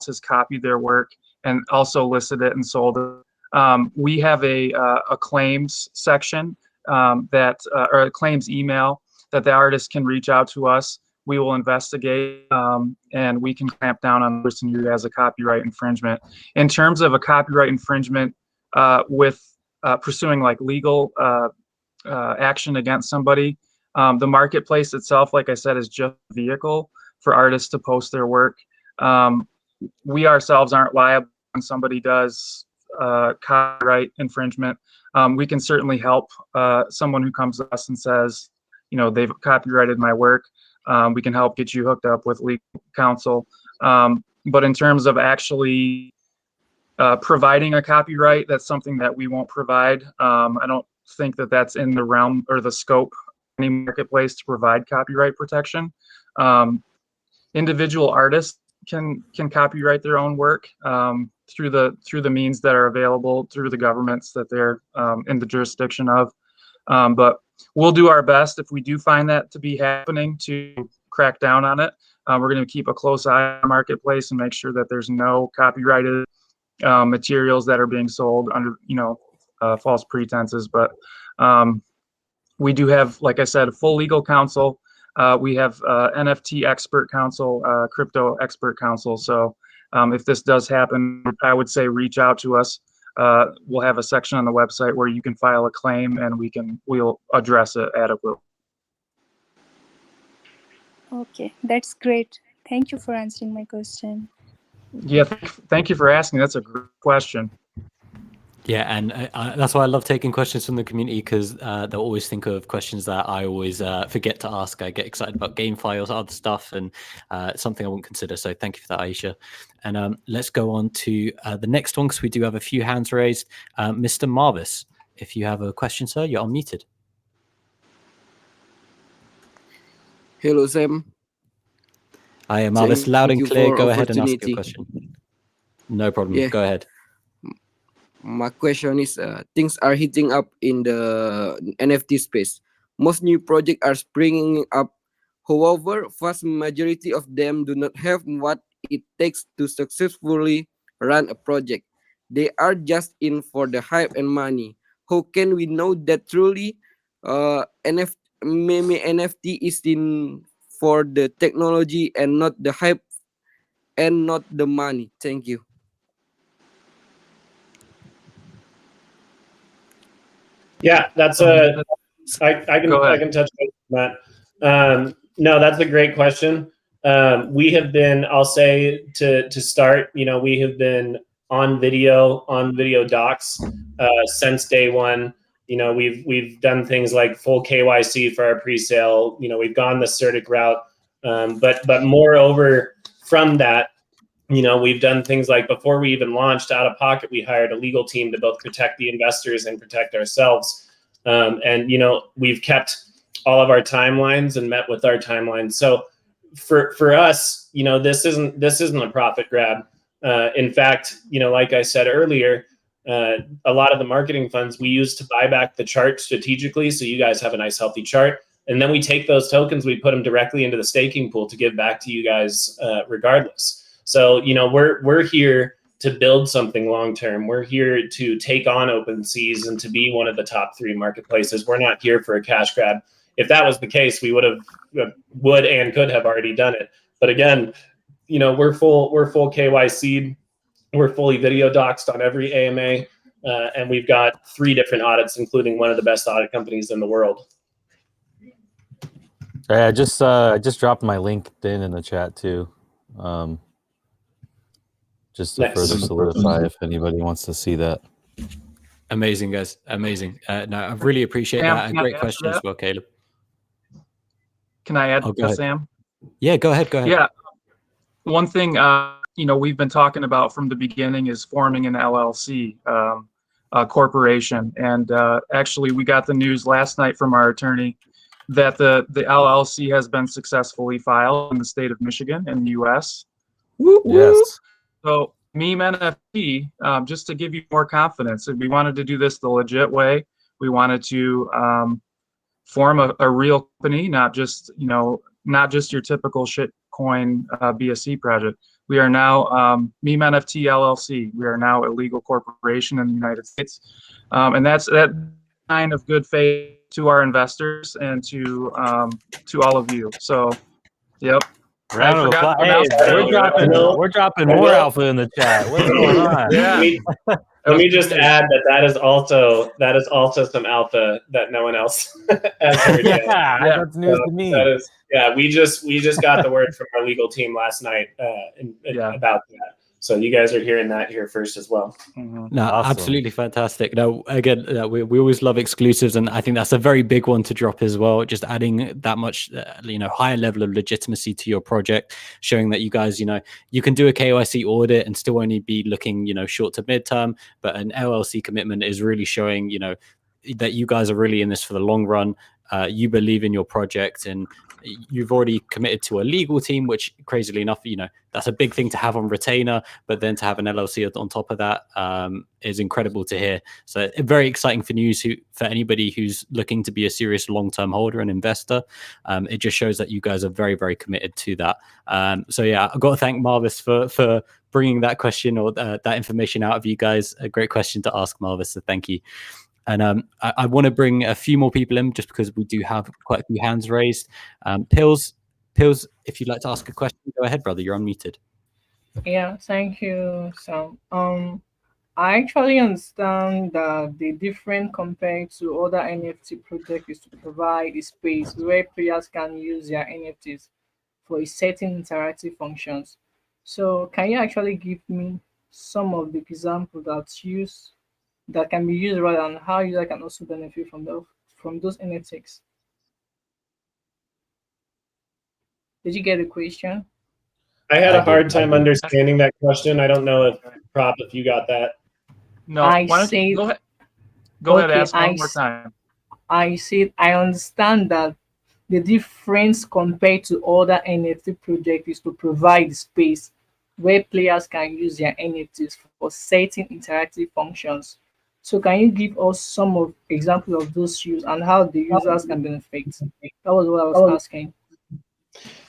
has copied their work and also listed it and sold it, we have a claims section or a claims email that the artist can reach out to us. We will investigate and we can clamp down on the person who has a copyright infringement. In terms of a copyright infringement with pursuing like legal action against somebody, the marketplace itself, like I said, is just a vehicle for artists to post their work. We ourselves aren't liable when somebody does copyright infringement. We can certainly help someone who comes to us and says, they've copyrighted my work. We can help get you hooked up with legal counsel. But in terms of actually providing a copyright, that's something that we won't provide. I don't think that that's in the realm or the scope any marketplace to provide copyright protection. Individual artists can copyright their own work through the means that are available through the governments that they're in the jurisdiction of. But we'll do our best if we do find that to be happening to crack down on it. We're going to keep a close eye on the marketplace and make sure that there's no copyrighted materials that are being sold under, false pretenses. But we do have, like I said, a full legal counsel. We have NFT expert counsel, crypto expert counsel. So if this does happen, I would say reach out to us. We'll have a section on the website where you can file a claim and we'll address it adequately. Okay, that's great. Thank you for answering my question. Yeah, thank you for asking. That's a great question. Yeah, and that's why I love taking questions from the community, because they'll always think of questions that I always forget to ask. I get excited about game files, other stuff, and something I wouldn't consider. So thank you for that, Aisha. And let's go on to the next one, because we do have a few hands raised. Mr. Marvis, if you have a question, sir, you're unmuted. Hello, Sam. I am Marvis, loud and clear. Go ahead and ask your opportunity. question. No problem. Yeah. Go ahead. My question is, things are heating up in the NFT space. Most new projects are springing up. However, vast majority of them do not have what it takes to successfully run a project. They are just in for the hype and money. How can we know that truly MemeNFT is in for the technology and not the hype and not the money? Thank you. Yeah, that's I can touch on that. No, that's a great question. We have been, I'll say to start, we have been on video docs since day one. We've done things like full KYC for our pre-sale. We've gone the CertiK route, but moreover from that, we've done things like, before we even launched out of pocket, we hired a legal team to both protect the investors and protect ourselves. And we've kept all of our timelines and met with our timelines. So for us, this isn't a profit grab. In fact, like I said earlier, a lot of the marketing funds we use to buy back the chart strategically, so you guys have a nice healthy chart, and then we take those tokens, we put them directly into the staking pool to give back to you guys regardless. So we're here to build something long term. We're here to take on OpenSeas and to be one of the top 3 marketplaces. We're not here for a cash grab. If that was the case, we would and could have already done it. But again, we're full KYC'd. We're fully video doxed on every AMA, and we've got 3 different audits, including one of the best audit companies in the world. I just dropped my LinkedIn in the chat too, just to further solidify if anybody wants to see that. Amazing, guys. Amazing. No, I really appreciate that. A great question as well, Caleb. Can I add Go to ahead. Sam? Yeah, go ahead. Yeah. One thing, we've been talking about from the beginning is forming an LLC, a corporation. And actually, we got the news last night from our attorney that the LLC has been successfully filed in the state of Michigan in the U.S. Yes. So MemeNFT, just to give you more confidence, we wanted to do this the legit way. We wanted to form a real company, not just your typical shitcoin BSC project. We are now MemeNFT LLC. We are now a legal corporation in the United States, and that's that kind of good faith to our investors and to all of you. So, yep. Round of applause. Hey, we're dropping more alpha in the chat. What's going on? Yeah. Let me just add that is also some alpha that no one else has heard yet. That's news to me. We just got the word from our legal team last night about that. So you guys are hearing that here first as well. No, awesome. Absolutely fantastic. No, again, we always love exclusives, and I think that's a very big one to drop as well. Just adding that much, higher level of legitimacy to your project, showing that you guys, you can do a KYC audit and still only be looking, short to midterm, but an LLC commitment is really showing, that you guys are really in this for the long run. you believe in your project and you've already committed to a legal team, which crazily enough, that's a big thing to have on retainer, but then to have an LLC on top of that is incredible to hear. So very exciting for news for anybody who's looking to be a serious long-term holder and investor. It just shows that you guys are very, very committed to that. So yeah, I've got to thank Marvis for bringing that question or that information out of you guys. A great question to ask, Marvis, so thank you. And I want to bring a few more people in just because we do have quite a few hands raised. Pills, if you'd like to ask a question, go ahead, brother. You're unmuted. Yeah, thank you, Sam. I actually understand that the different compared to other NFT projects is to provide a space where players can use their NFTs for a certain interactive functions. So can you actually give me some of the examples that can be used rather and how user can also benefit from those NFTs? Did you get the question? I had a hard time understanding that question. I don't know if you got that. No, I why don't you said, go ahead? Go ahead, okay, ask one more time. I said I understand that the difference compared to other NFT projects is to provide space where players can use their NFTs for certain interactive functions. So can you give us some of examples of those use and how the users can benefit? That was what I was asking.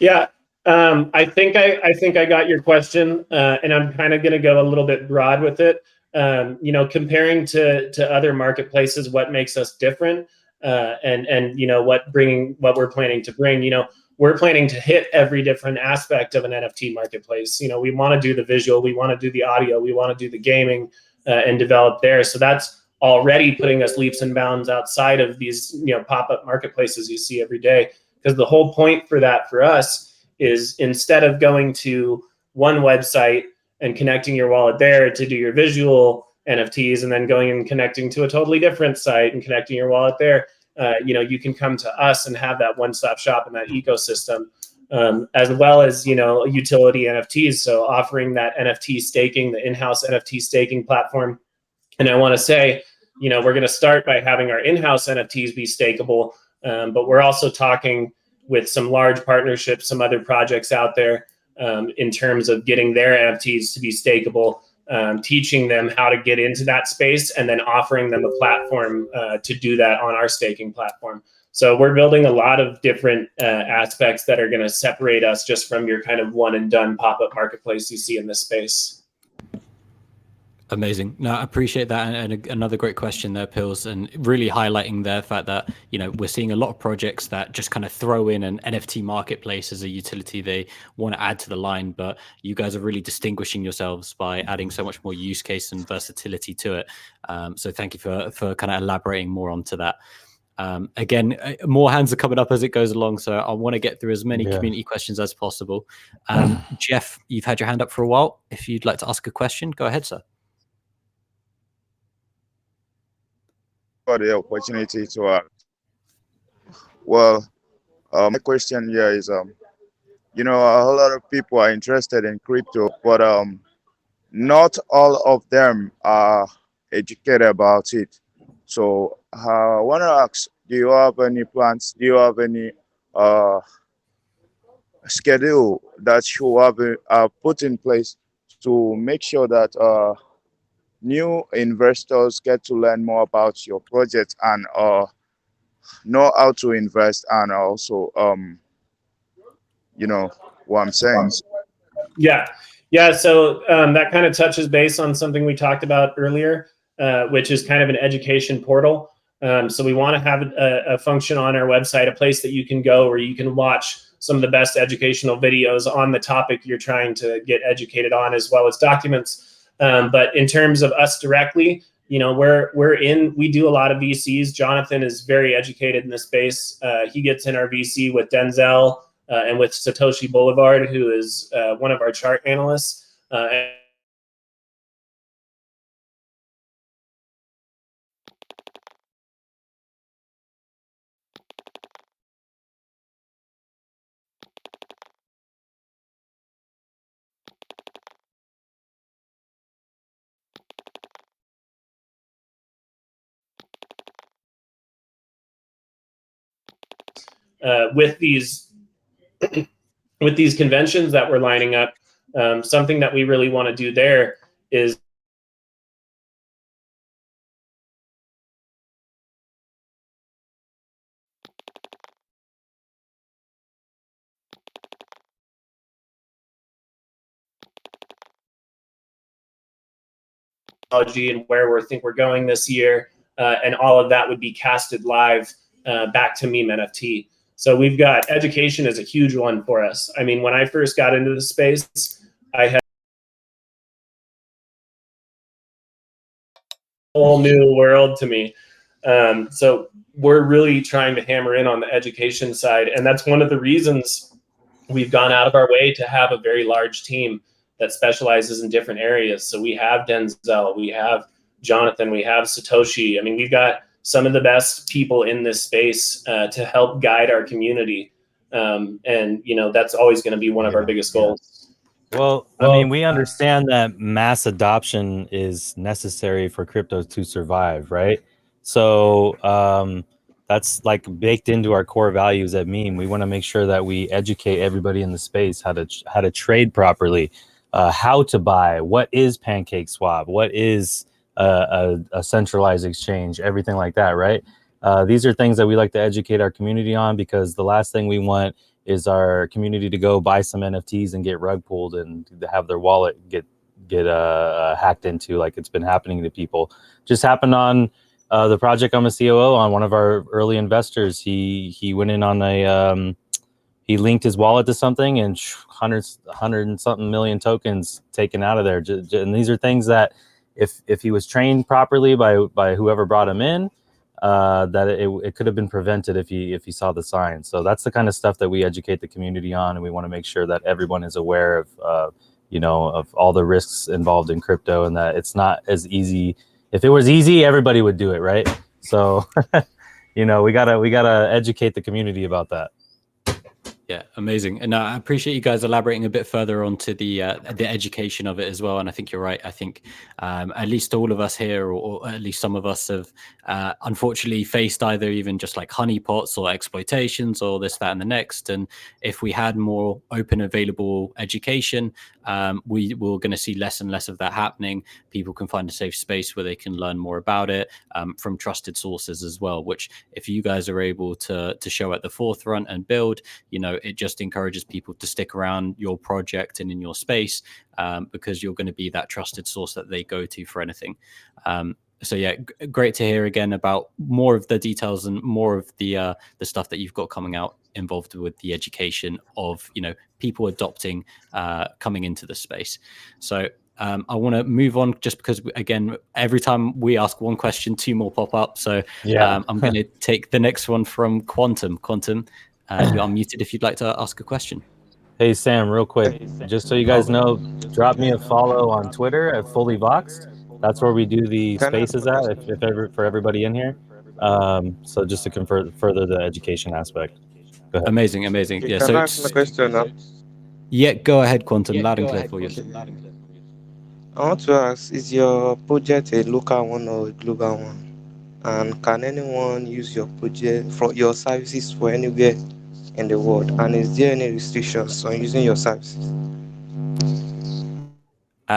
Yeah, I think I got your question, and I'm kind of going to go a little bit broad with it. Comparing to other marketplaces, what makes us different, and what we're planning to bring. We're planning to hit every different aspect of an NFT marketplace. We want to do the visual, we want to do the audio, we want to do the gaming, and develop there. So that's already putting us leaps and bounds outside of these pop-up marketplaces you see every day. Because the whole point for that for us is instead of going to one website and connecting your wallet there to do your visual NFTs and then going and connecting to a totally different site and connecting your wallet there, you can come to us and have that one-stop shop in that ecosystem, as well as utility NFTs. So offering that NFT staking, the in-house NFT staking platform. And I want to say, we're going to start by having our in-house NFTs be stakeable, but we're also talking with some large partnerships, some other projects out there, in terms of getting their NFTs to be stakeable, teaching them how to get into that space, and then offering them a platform to do that on our staking platform. So we're building a lot of different aspects that are going to separate us just from your kind of one and done pop-up marketplace you see in this space. Amazing. No, I appreciate that. And another great question there, Pills, and really highlighting the fact that, we're seeing a lot of projects that just kind of throw in an NFT marketplace as a utility they want to add to the line. But you guys are really distinguishing yourselves by adding so much more use case and versatility to it. So thank you for kind of elaborating more onto that. Again, more hands are coming up as it goes along. So I want to get through as many community questions as possible. Jeff, you've had your hand up for a while. If you'd like to ask a question, go ahead, sir. For the opportunity to my question here is a whole lot of people are interested in crypto, but not all of them are educated about it. So I want to ask, do you have any plans, do you have any schedule that you have put in place to make sure that new investors get to learn more about your project and know how to invest, and also what I'm saying? Yeah. So that kind of touches base on something we talked about earlier, which is kind of an education portal. So we want to have a function on our website, a place that you can go where you can watch some of the best educational videos on the topic you're trying to get educated on, as well as documents. But in terms of us directly, we do a lot of VCs. Jonathan is very educated in this space. He gets in our VC with Denzel and with Satoshi Boulevard, who is one of our chart analysts. with these with these conventions that we're lining up, something that we really want to do there is and where we think we're going this year, and all of that would be casted live back to MemeNFT. So we've got education is a huge one for us. I mean, when I first got into the space, I had a whole new world to me. So we're really trying to hammer in on the education side, and that's one of the reasons we've gone out of our way to have a very large team that specializes in different areas. So we have Denzel, we have Jonathan, we have Satoshi. I mean, we've got some of the best people in this space to help guide our community. And, you know, that's always going to be one of our biggest goals. Well, I mean, we understand that mass adoption is necessary for crypto to survive, right? So that's like baked into our core values at Meme. We want to make sure that we educate everybody in the space how to trade properly, how to buy, what is PancakeSwap, what is a centralized exchange, everything like that, right? These are things that we like to educate our community on, because the last thing we want is our community to go buy some NFTs and get rug pulled and have their wallet get hacked into, like it's been happening to people. Just happened on the project I'm a COO on. One of our early investors, he went in on a he linked his wallet to something, and 100 and something million tokens taken out of there. And these are things that if he was trained properly by whoever brought him in, that it could have been prevented if he saw the signs. So that's the kind of stuff that we educate the community on, and we want to make sure that everyone is aware of you know, of all the risks involved in crypto, and that it's not as easy. If it was easy, everybody would do it, right? So you know, we gotta educate the community about that. Yeah, amazing. And I appreciate you guys elaborating a bit further onto the education of it as well. And I think you're right. I think at least all of us here, or at least some of us, have unfortunately faced either even just like honeypots or exploitations or this, that, and the next. And if we had more open, available education, we're going to see less and less of that happening. People can find a safe space where they can learn more about it from trusted sources as well, which if you guys are able to show at the forefront and build, you know, it just encourages people to stick around your project and in your space, because you're going to be that trusted source that they go to for anything. So yeah, great to hear again about more of the details and more of the stuff that you've got coming out involved with the education of, you know, people adopting, coming into the space. So I want to move on, just because, again, every time we ask one question, two more pop up. So yeah. I'm going to take the next one from Quantum. Quantum, you're unmuted if you'd like to ask a question. Hey, Sam, real quick, just so you guys know, drop me a follow on Twitter at Fully Voxed. That's where we do the spaces at, if ever, for everybody in here. So just to further the education aspect. Go ahead. Amazing, amazing. Yeah. Can I ask the question now? Yeah, go ahead, Quantum. Loud and clear for you. I want to ask, is your project a local one or a global one? And can anyone use your project, for your services, for anywhere in the world? And is there any restrictions on using your services?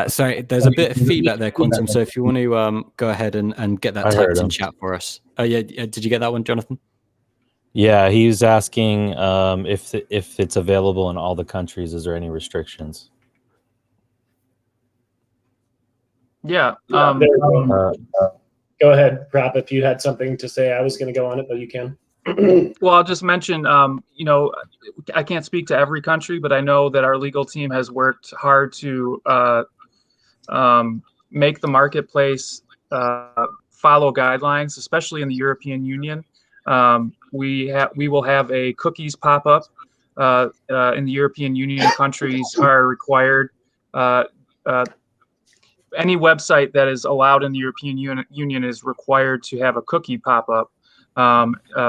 Sorry, there's a bit of feedback there, Quantum. So if you want to go ahead and get that typed in chat for us. Oh yeah, did you get that one, Jonathan? Yeah, he was asking if it's available in all the countries. Is there any restrictions? Yeah. Go ahead, Prop, if you had something to say. I was going to go on it, but you can. Well, I'll just mention, you know, I can't speak to every country, but I know that our legal team has worked hard to make the marketplace follow guidelines, especially in the European Union. We will have a cookies pop-up in the European Union. Countries are required. Any website that is allowed in the European Union is required to have a cookie pop-up,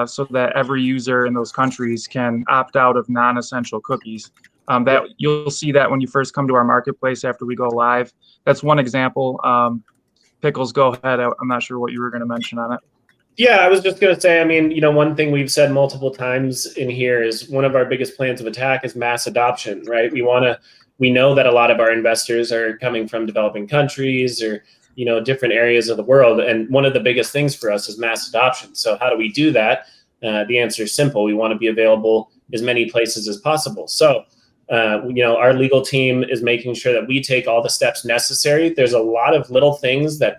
so that every user in those countries can opt out of non-essential cookies. That you'll see that when you first come to our marketplace after we go live. That's one example. Pickles, go ahead. I'm not sure what you were going to mention on it. Yeah, I was just going to say, I mean, you know, one thing we've said multiple times in here is one of our biggest plans of attack is mass adoption, right? We know that a lot of our investors are coming from developing countries or, you know, different areas of the world. And one of the biggest things for us is mass adoption. So how do we do that? The answer is simple. We want to be available as many places as possible. So, you know, our legal team is making sure that we take all the steps necessary. There's a lot of little things that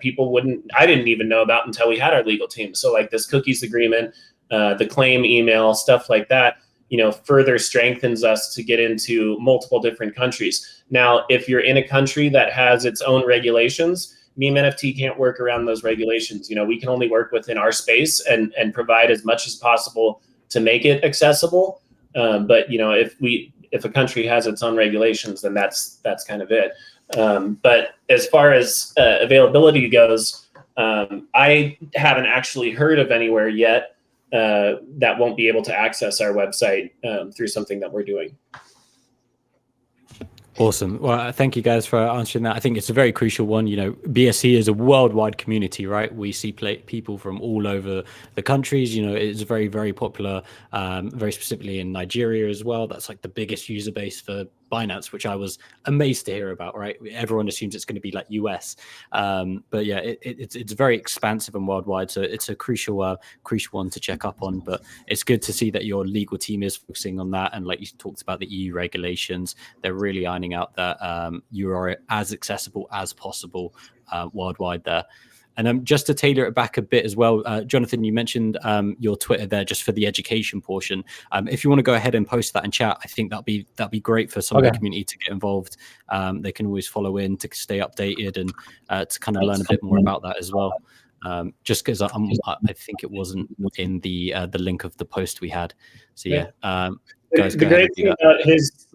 I didn't even know about until we had our legal team. So like this cookies agreement, the claim email, stuff like that, you know, further strengthens us to get into multiple different countries. Now, if you're in a country that has its own regulations, MemeNFT can't work around those regulations. You know, we can only work within our space and provide as much as possible to make it accessible. But you know, if a country has its own regulations, then that's kind of it. But as far as availability goes, I haven't actually heard of anywhere yet that won't be able to access our website through something that we're doing. Awesome. Well, thank you guys for answering that. I think it's a very crucial one. You know, BSC is a worldwide community, right? We see people from all over the countries. You know, it's very, very popular, very specifically in Nigeria as well. That's like the biggest user base for Binance, which I was amazed to hear about, right? Everyone assumes it's going to be like US. But yeah, it's very expansive and worldwide. So it's a crucial one to check up on. But it's good to see that your legal team is focusing on that. And like you talked about the EU regulations, they're really ironing out that you are as accessible as possible worldwide there. And just to tailor it back a bit as well, Jonathan, you mentioned your Twitter there just for the education portion. If you want to go ahead and post that in chat, I think that'd be great for some of the community to get involved. They can always follow in to stay updated and to kind of learn a bit more about that as well. Just because I think it wasn't in the link of the post we had. So yeah. Guys, the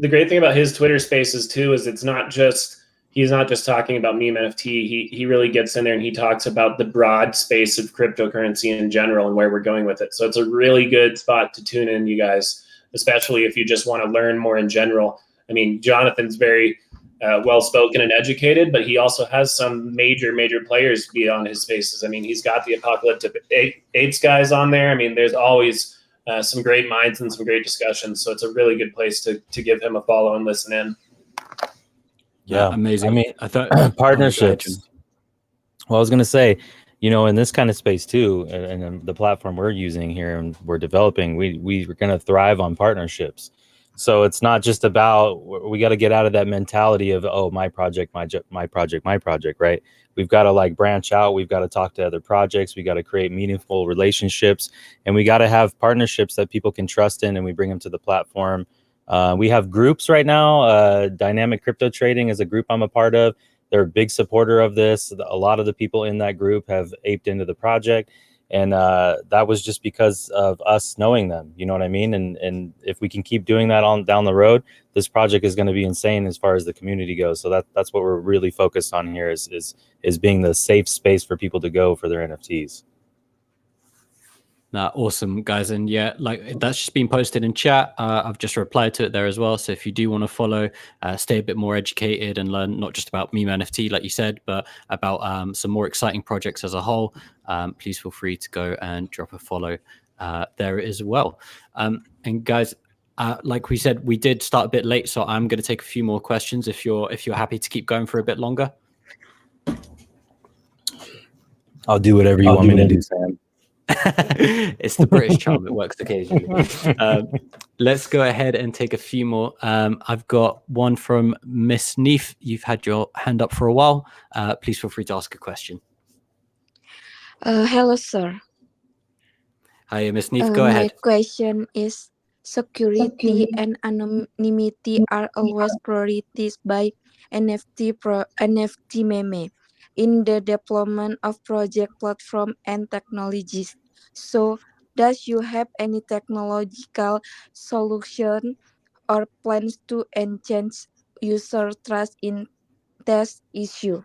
great thing about his Twitter Spaces too is he's not just talking about MemeNFT. He really gets in there and he talks about the broad space of cryptocurrency in general and where we're going with it. So it's a really good spot to tune in, you guys, especially if you just want to learn more in general. I mean, Jonathan's very well-spoken and educated, but he also has some major players be on his Spaces. I mean, he's got the Apocalyptic Apes guys on there. I mean, there's always some great minds and some great discussions. So it's a really good place to give him a follow and listen in. Yeah, amazing. I mean, I thought partnerships. Well, I was going to say, you know, in this kind of space too, and the platform we're using here and we're developing, we're going to thrive on partnerships. So it's not just about, we got to get out of that mentality of, oh, my project, right? We've got to like branch out. We've got to talk to other projects. We got to create meaningful relationships, and we got to have partnerships that people can trust in, and we bring them to the platform. We have groups right now. Dynamic Crypto Trading is a group I'm a part of. They're a big supporter of this. A lot of the people in that group have aped into the project. And that was just because of us knowing them, you know what I mean? And if we can keep doing that on down the road, this project is going to be insane as far as the community goes. So that's what we're really focused on here is being the safe space for people to go for their NFTs. Awesome, guys. And yeah, like that's just been posted in chat. I've just replied to it there as well. So if you do want to follow, stay a bit more educated and learn not just about MemeNFT, like you said, but about some more exciting projects as a whole, please feel free to go and drop a follow there as well. And guys, like we said, we did start a bit late, so I'm going to take a few more questions if you're happy to keep going for a bit longer. I'll do whatever you want me to do, Sam. It's the British charm. It works occasionally. Let's go ahead and take a few more. I've got one from Miss Neef. You've had your hand up for a while. Please feel free to ask a question. Hello, sir. Hi, Miss Neef. Go ahead. My question is, security and anonymity are always priorities by NFT meme in the development of project platform and technologies. So, does you have any technological solution or plans to enhance user trust in this issue?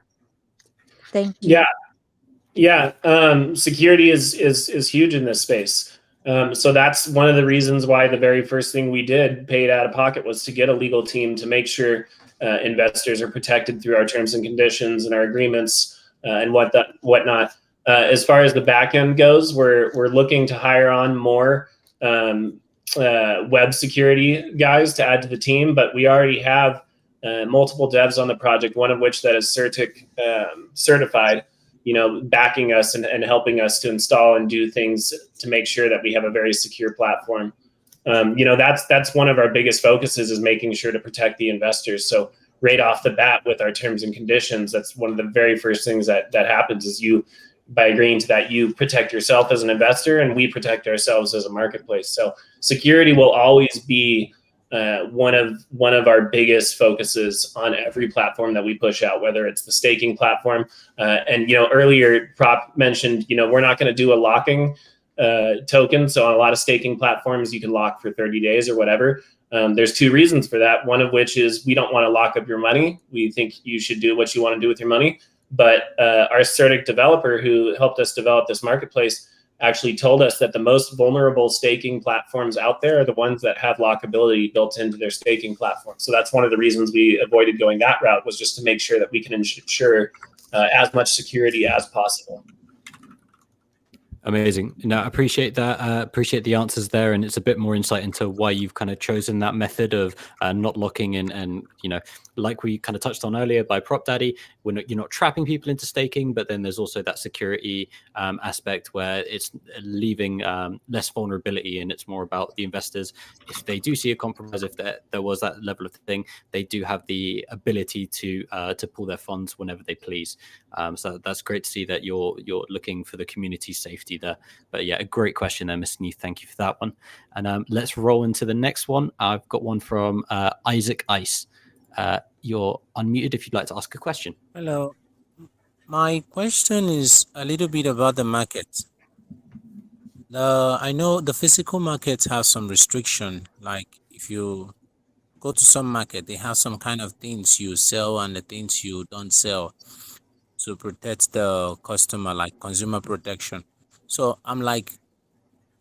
Thank you. Yeah. Security is huge in this space. So that's one of the reasons why the very first thing we did, paid out of pocket, was to get a legal team to make sure investors are protected through our terms and conditions and our agreements and whatnot. As far as the back end goes, we're looking to hire on more web security guys to add to the team, but we already have multiple devs on the project, one of which that is certified, backing us and helping us to install and do things to make sure that we have a very secure platform. That's one of our biggest focuses, is making sure to protect the investors. So right off the bat with our terms and conditions, that's one of the very first things that happens, is by agreeing to that, you protect yourself as an investor and we protect ourselves as a marketplace. So security will always be one of our biggest focuses on every platform that we push out, whether it's the staking platform. And earlier Prop mentioned, we're not going to do a locking token. So on a lot of staking platforms, you can lock for 30 days or whatever. There's two reasons for that. One of which is we don't want to lock up your money. We think you should do what you want to do with your money. But our Certic developer, who helped us develop this marketplace, actually told us that the most vulnerable staking platforms out there are the ones that have lockability built into their staking platform. So that's one of the reasons we avoided going that route, was just to make sure that we can ensure as much security as possible. Amazing. No, I appreciate that. Appreciate the answers there, and it's a bit more insight into why you've kind of chosen that method of not locking in. And like we kind of touched on earlier by Prop Daddy, you're not trapping people into staking, but then there's also that security aspect where it's leaving less vulnerability, and it's more about the investors. If they do see a compromise, if there was that level of thing, they do have the ability to pull their funds whenever they please. So that's great to see that you're looking for the community safety there. But yeah, a great question there, Mr. Neath. Thank you for that one. And let's roll into the next one. I've got one from Isaac Ice. You're unmuted if you'd like to ask a question. Hello. My question is a little bit about the market. I know the physical markets have some restriction. Like if you go to some market, they have some kind of things you sell and the things you don't sell to protect the customer, like consumer protection. So I'm like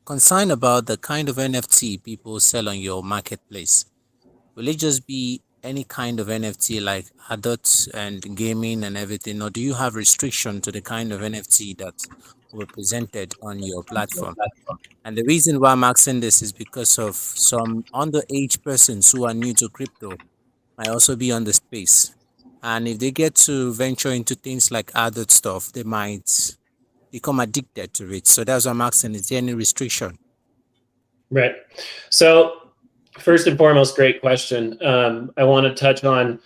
concerned about the kind of NFT people sell on your marketplace. Will it just be any kind of NFT like adults and gaming and everything, or do you have restriction to the kind of NFT that will be presented on your platform? And the reason why I'm asking this is because of some underage persons who are new to crypto might also be on the space. And if they get to venture into things like adult stuff, they might become addicted to it. So that's what I'm asking, is there any restriction? Right. So first and foremost, great question. I want to touch on,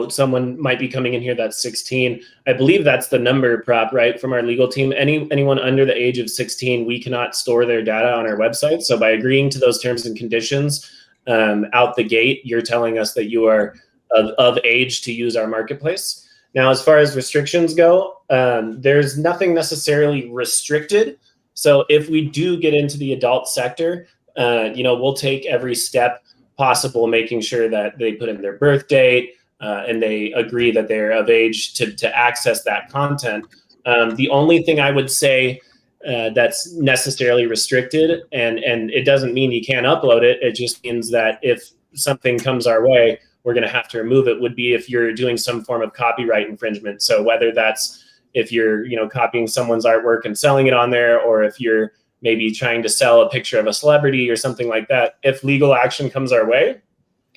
someone might be coming in here that's 16. I believe that's the number, Prop, right, from our legal team. Anyone under the age of 16, we cannot store their data on our website. So by agreeing to those terms and conditions out the gate, you're telling us that you are of age to use our marketplace. Now, as far as restrictions go, there's nothing necessarily restricted. So if we do get into the adult sector, we'll take every step possible, making sure that they put in their birth date and they agree that they're of age to access that content. The only thing I would say that's necessarily restricted, and it doesn't mean you can't upload it, it just means that if something comes our way, we're going to have to remove it, would be if you're doing some form of copyright infringement. So whether that's if you're copying someone's artwork and selling it on there, or if you're maybe trying to sell a picture of a celebrity or something like that, if legal action comes our way,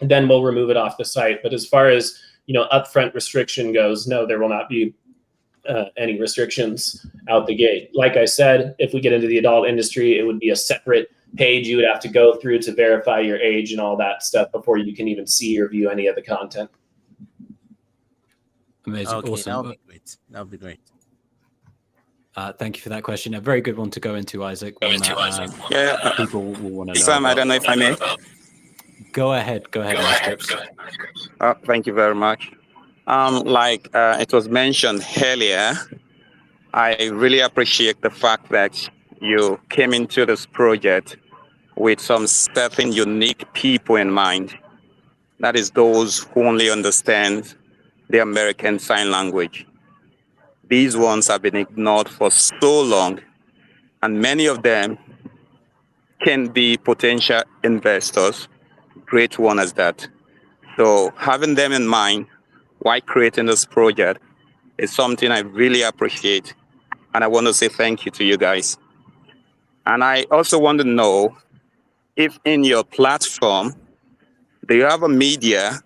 then we'll remove it off the site. But as far as upfront restriction goes, no, there will not be any restrictions out the gate. Like I said, if we get into the adult industry, it would be a separate page you would have to go through to verify your age and all that stuff before you can even see or view any of the content. Amazing. Okay, Awesome. that'll be great. That'll be great. Thank you for that question. A very good one to go into, Isaac. One that, people will want to know. Sam, I don't know if I may. Go ahead, MyScripts. Thank you very much. It was mentioned earlier, I really appreciate the fact that you came into this project with some certain unique people in mind. That is those who only understand the American Sign Language. These ones have been ignored for so long, and many of them can be potential investors, great one as that. So having them in mind while creating this project is something I really appreciate. And I want to say thank you to you guys. And I also want to know if in your platform, do you have a media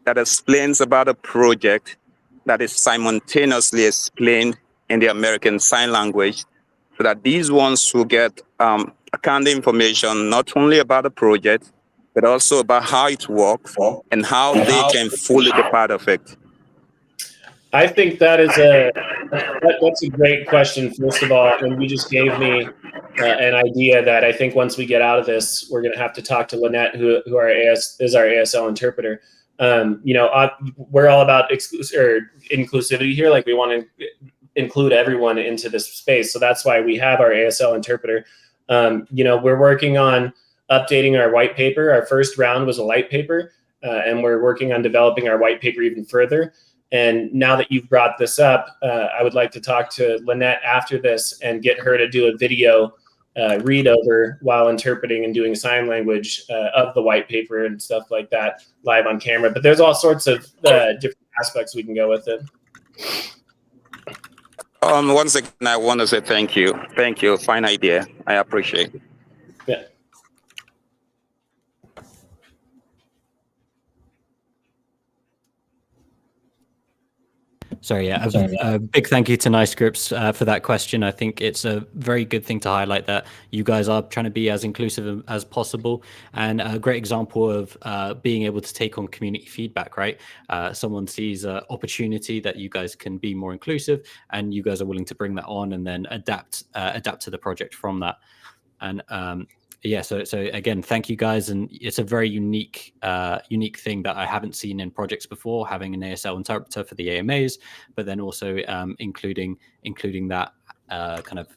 that explains about a project that is simultaneously explained in the American Sign Language, so that these ones will get account information not only about the project, but also about how it works and how they can fully be part of it? I think that's a great question, first of all, and you just gave me an idea that I think once we get out of this, we're going to have to talk to Lynette, who is our ASL interpreter. We're all about inclusivity here. Like, we want to include everyone into this space, so that's why we have our ASL interpreter. We're working on updating our white paper. Our first round was a light paper, and we're working on developing our white paper even further. And now that you've brought this up, I would like to talk to Lynette after this and get her to do a video read over while interpreting and doing sign language of the white paper and stuff like that live on camera. But there's all sorts of different aspects we can go with it. Once again, I want to say thank you. Thank you. Fine idea. I appreciate it. Yeah. Sorry, yeah. A big thank you to NiceScripts for that question. I think it's a very good thing to highlight that you guys are trying to be as inclusive as possible, and a great example of being able to take on community feedback, right? Someone sees an opportunity that you guys can be more inclusive, and you guys are willing to bring that on and then adapt to the project from that. And yeah, so again, thank you guys, and it's a very unique thing that I haven't seen in projects before, having an ASL interpreter for the AMAs, but then also including that kind of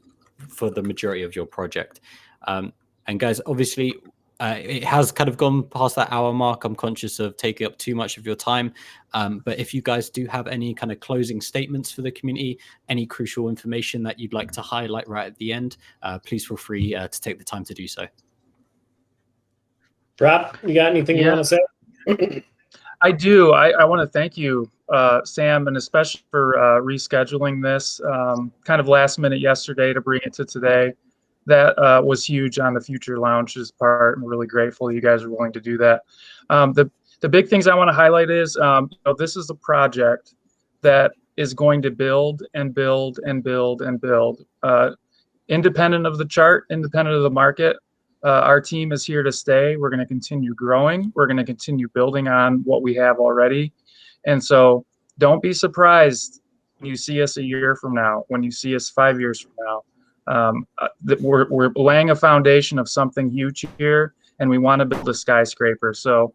for the majority of your project. And guys, obviously, it has kind of gone past that hour mark. I'm conscious of taking up too much of your time, but if you guys do have any kind of closing statements for the community, any crucial information that you'd like to highlight right at the end, please feel free to take the time to do so. Rob, you got anything you want to say? I do. I want to thank you, Sam, and especially for rescheduling this kind of last minute yesterday to bring it to today. That was huge on the Future Lounge's part. I'm really grateful you guys are willing to do that. The big things I want to highlight is this is a project that is going to build and build and build and build. Independent of the chart, independent of the market, our team is here to stay. We're going to continue growing. We're going to continue building on what we have already. And so don't be surprised when you see us a year from now, when you see us 5 years from now. That we're laying a foundation of something huge here, and we want to build a skyscraper. So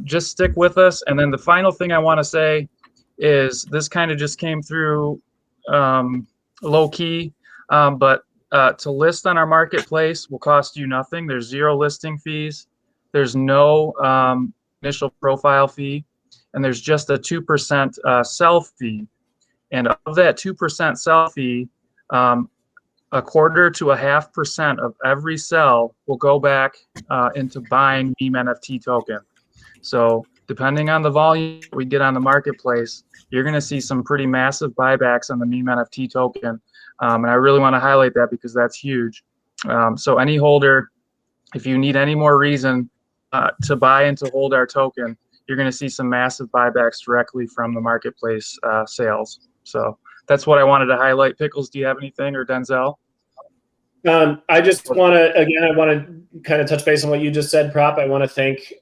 just stick with us. And then the final thing I want to say is this kind of just came through low key, but to list on our marketplace will cost you nothing. There's 0 listing fees. There's no initial profile fee, and there's just a 2% sell fee. And of that 2% sell fee, 1/4 to 0.5% of every sell will go back into buying MemeNFT token. So depending on the volume we get on the marketplace, you're going to see some pretty massive buybacks on the MemeNFT token. And I really want to highlight that because that's huge. So any holder, if you need any more reason to buy and to hold our token, you're going to see some massive buybacks directly from the marketplace sales. So that's what I wanted to highlight. Pickles, do you have anything, or Denzel? I just want to kind of touch base on what you just said, Prop. I want to thank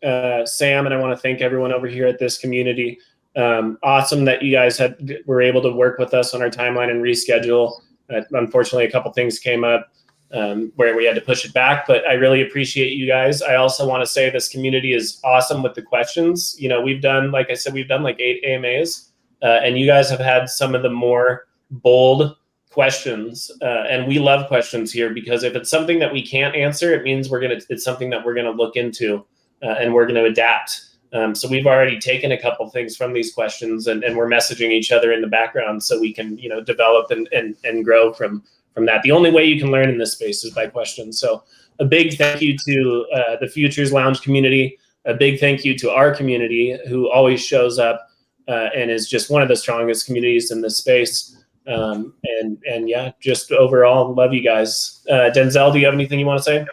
Sam, and I want to thank everyone over here at this community. Awesome that you guys were able to work with us on our timeline and reschedule. Unfortunately, a couple things came up where we had to push it back, but I really appreciate you guys. I also want to say this community is awesome with the questions. We've done, like I said, we've done like 8 AMAs, and you guys have had some of the more bold questions, and we love questions here, because if it's something that we can't answer, it means it's something that we're gonna look into, and we're gonna adapt. So we've already taken a couple things from these questions, and we're messaging each other in the background so we can develop and grow from that. The only way you can learn in this space is by questions. So a big thank you to the Futures Lounge community. A big thank you to our community, who always shows up and is just one of the strongest communities in this space. And yeah, just overall, love you guys. Denzel, do you have anything you want to say?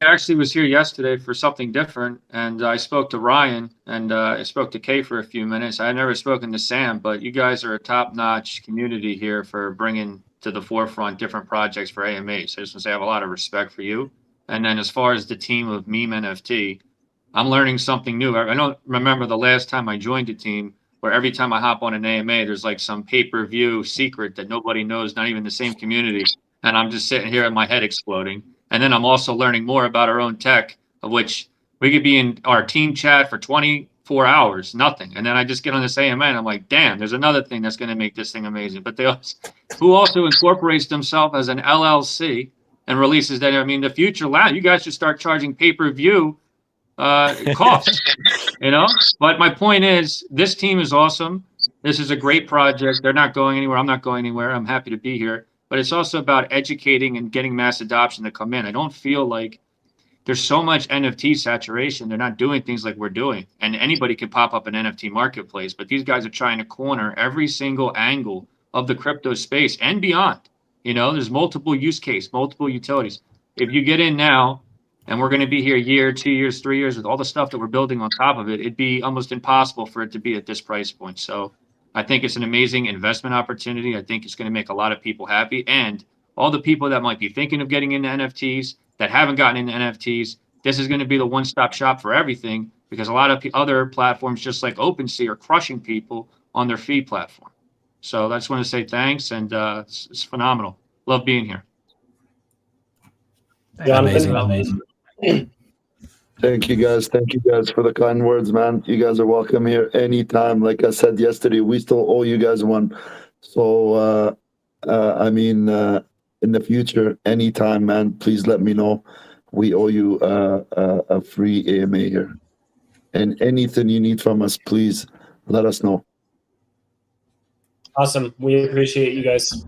I actually was here yesterday for something different, and I spoke to Ryan, and I spoke to Kay for a few minutes. I had never spoken to Sam, but you guys are a top-notch community here for bringing to the forefront different projects for AMA. So I just want to say I have a lot of respect for you. And then as far as the team of MemeNFT, I'm learning something new. I don't remember the last time I joined a team where every time I hop on an AMA, there's like some pay-per-view secret that nobody knows, not even the same community. And I'm just sitting here and my head exploding. And then I'm also learning more about our own tech, of which we could be in our team chat for 24 hours, nothing. And then I just get on this AMA and I'm like, damn, there's another thing that's going to make this thing amazing. But who also incorporates themselves as an LLC and releases that. I mean, the future, you guys should start charging pay-per-view costs, you know? But my point is, this team is awesome. This is a great project. They're not going anywhere. I'm not going anywhere. I'm happy to be here. But it's also about educating and getting mass adoption to come in. I don't feel like there's so much NFT saturation. They're not doing things like we're doing. And anybody can pop up an NFT marketplace, but these guys are trying to corner every single angle of the crypto space and beyond. You know, there's multiple use case, multiple utilities. If you get in now, and we're going to be here a year, 2 years, 3 years with all the stuff that we're building on top of it, it'd be almost impossible for it to be at this price point. So I think it's an amazing investment opportunity. I think it's going to make a lot of people happy. And all the people that might be thinking of getting into NFTs, that haven't gotten into NFTs, this is going to be the one-stop shop for everything, because a lot of other platforms, just like OpenSea, are crushing people on their fee platform. So I just want to say thanks, and it's phenomenal. Love being here. Amazing. Thank you guys. Thank you guys for the kind words, man. You guys are welcome here anytime. Like I said yesterday, we still owe you guys one. So, I mean, in the future, anytime, man, please let me know. We owe you a free AMA here. And anything you need from us, please let us know. Awesome. We appreciate you guys.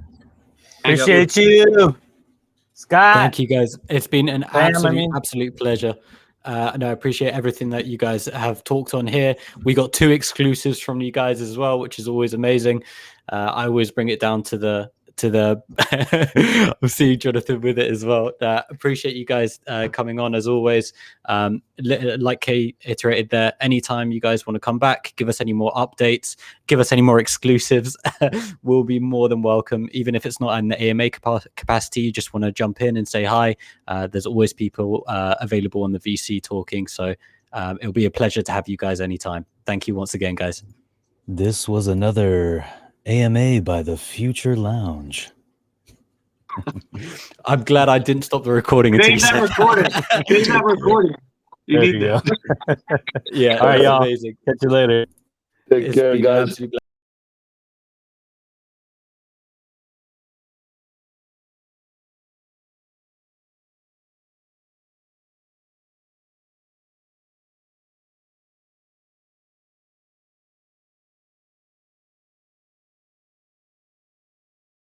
Appreciate you, Scott. Thank you, guys. It's been an absolute pleasure. And I appreciate everything that you guys have talked on here. We got 2 exclusives from you guys as well, which is always amazing. I always bring it down to the I'll see Jonathan with it as well. Appreciate you guys coming on as always. Like Kay iterated there, anytime you guys want to come back, give us any more updates, give us any more exclusives, we'll be more than welcome. Even if it's not in the AMA capacity, you just want to jump in and say hi. There's always people available on the VC talking. So it'll be a pleasure to have you guys anytime. Thank you once again, guys. This was another AMA by the Future Lounge. I'm glad I didn't stop the recording. They're not recording. They're not recording. There you go. Yeah, all right, y'all. amazing. Catch you later. Take care, guys.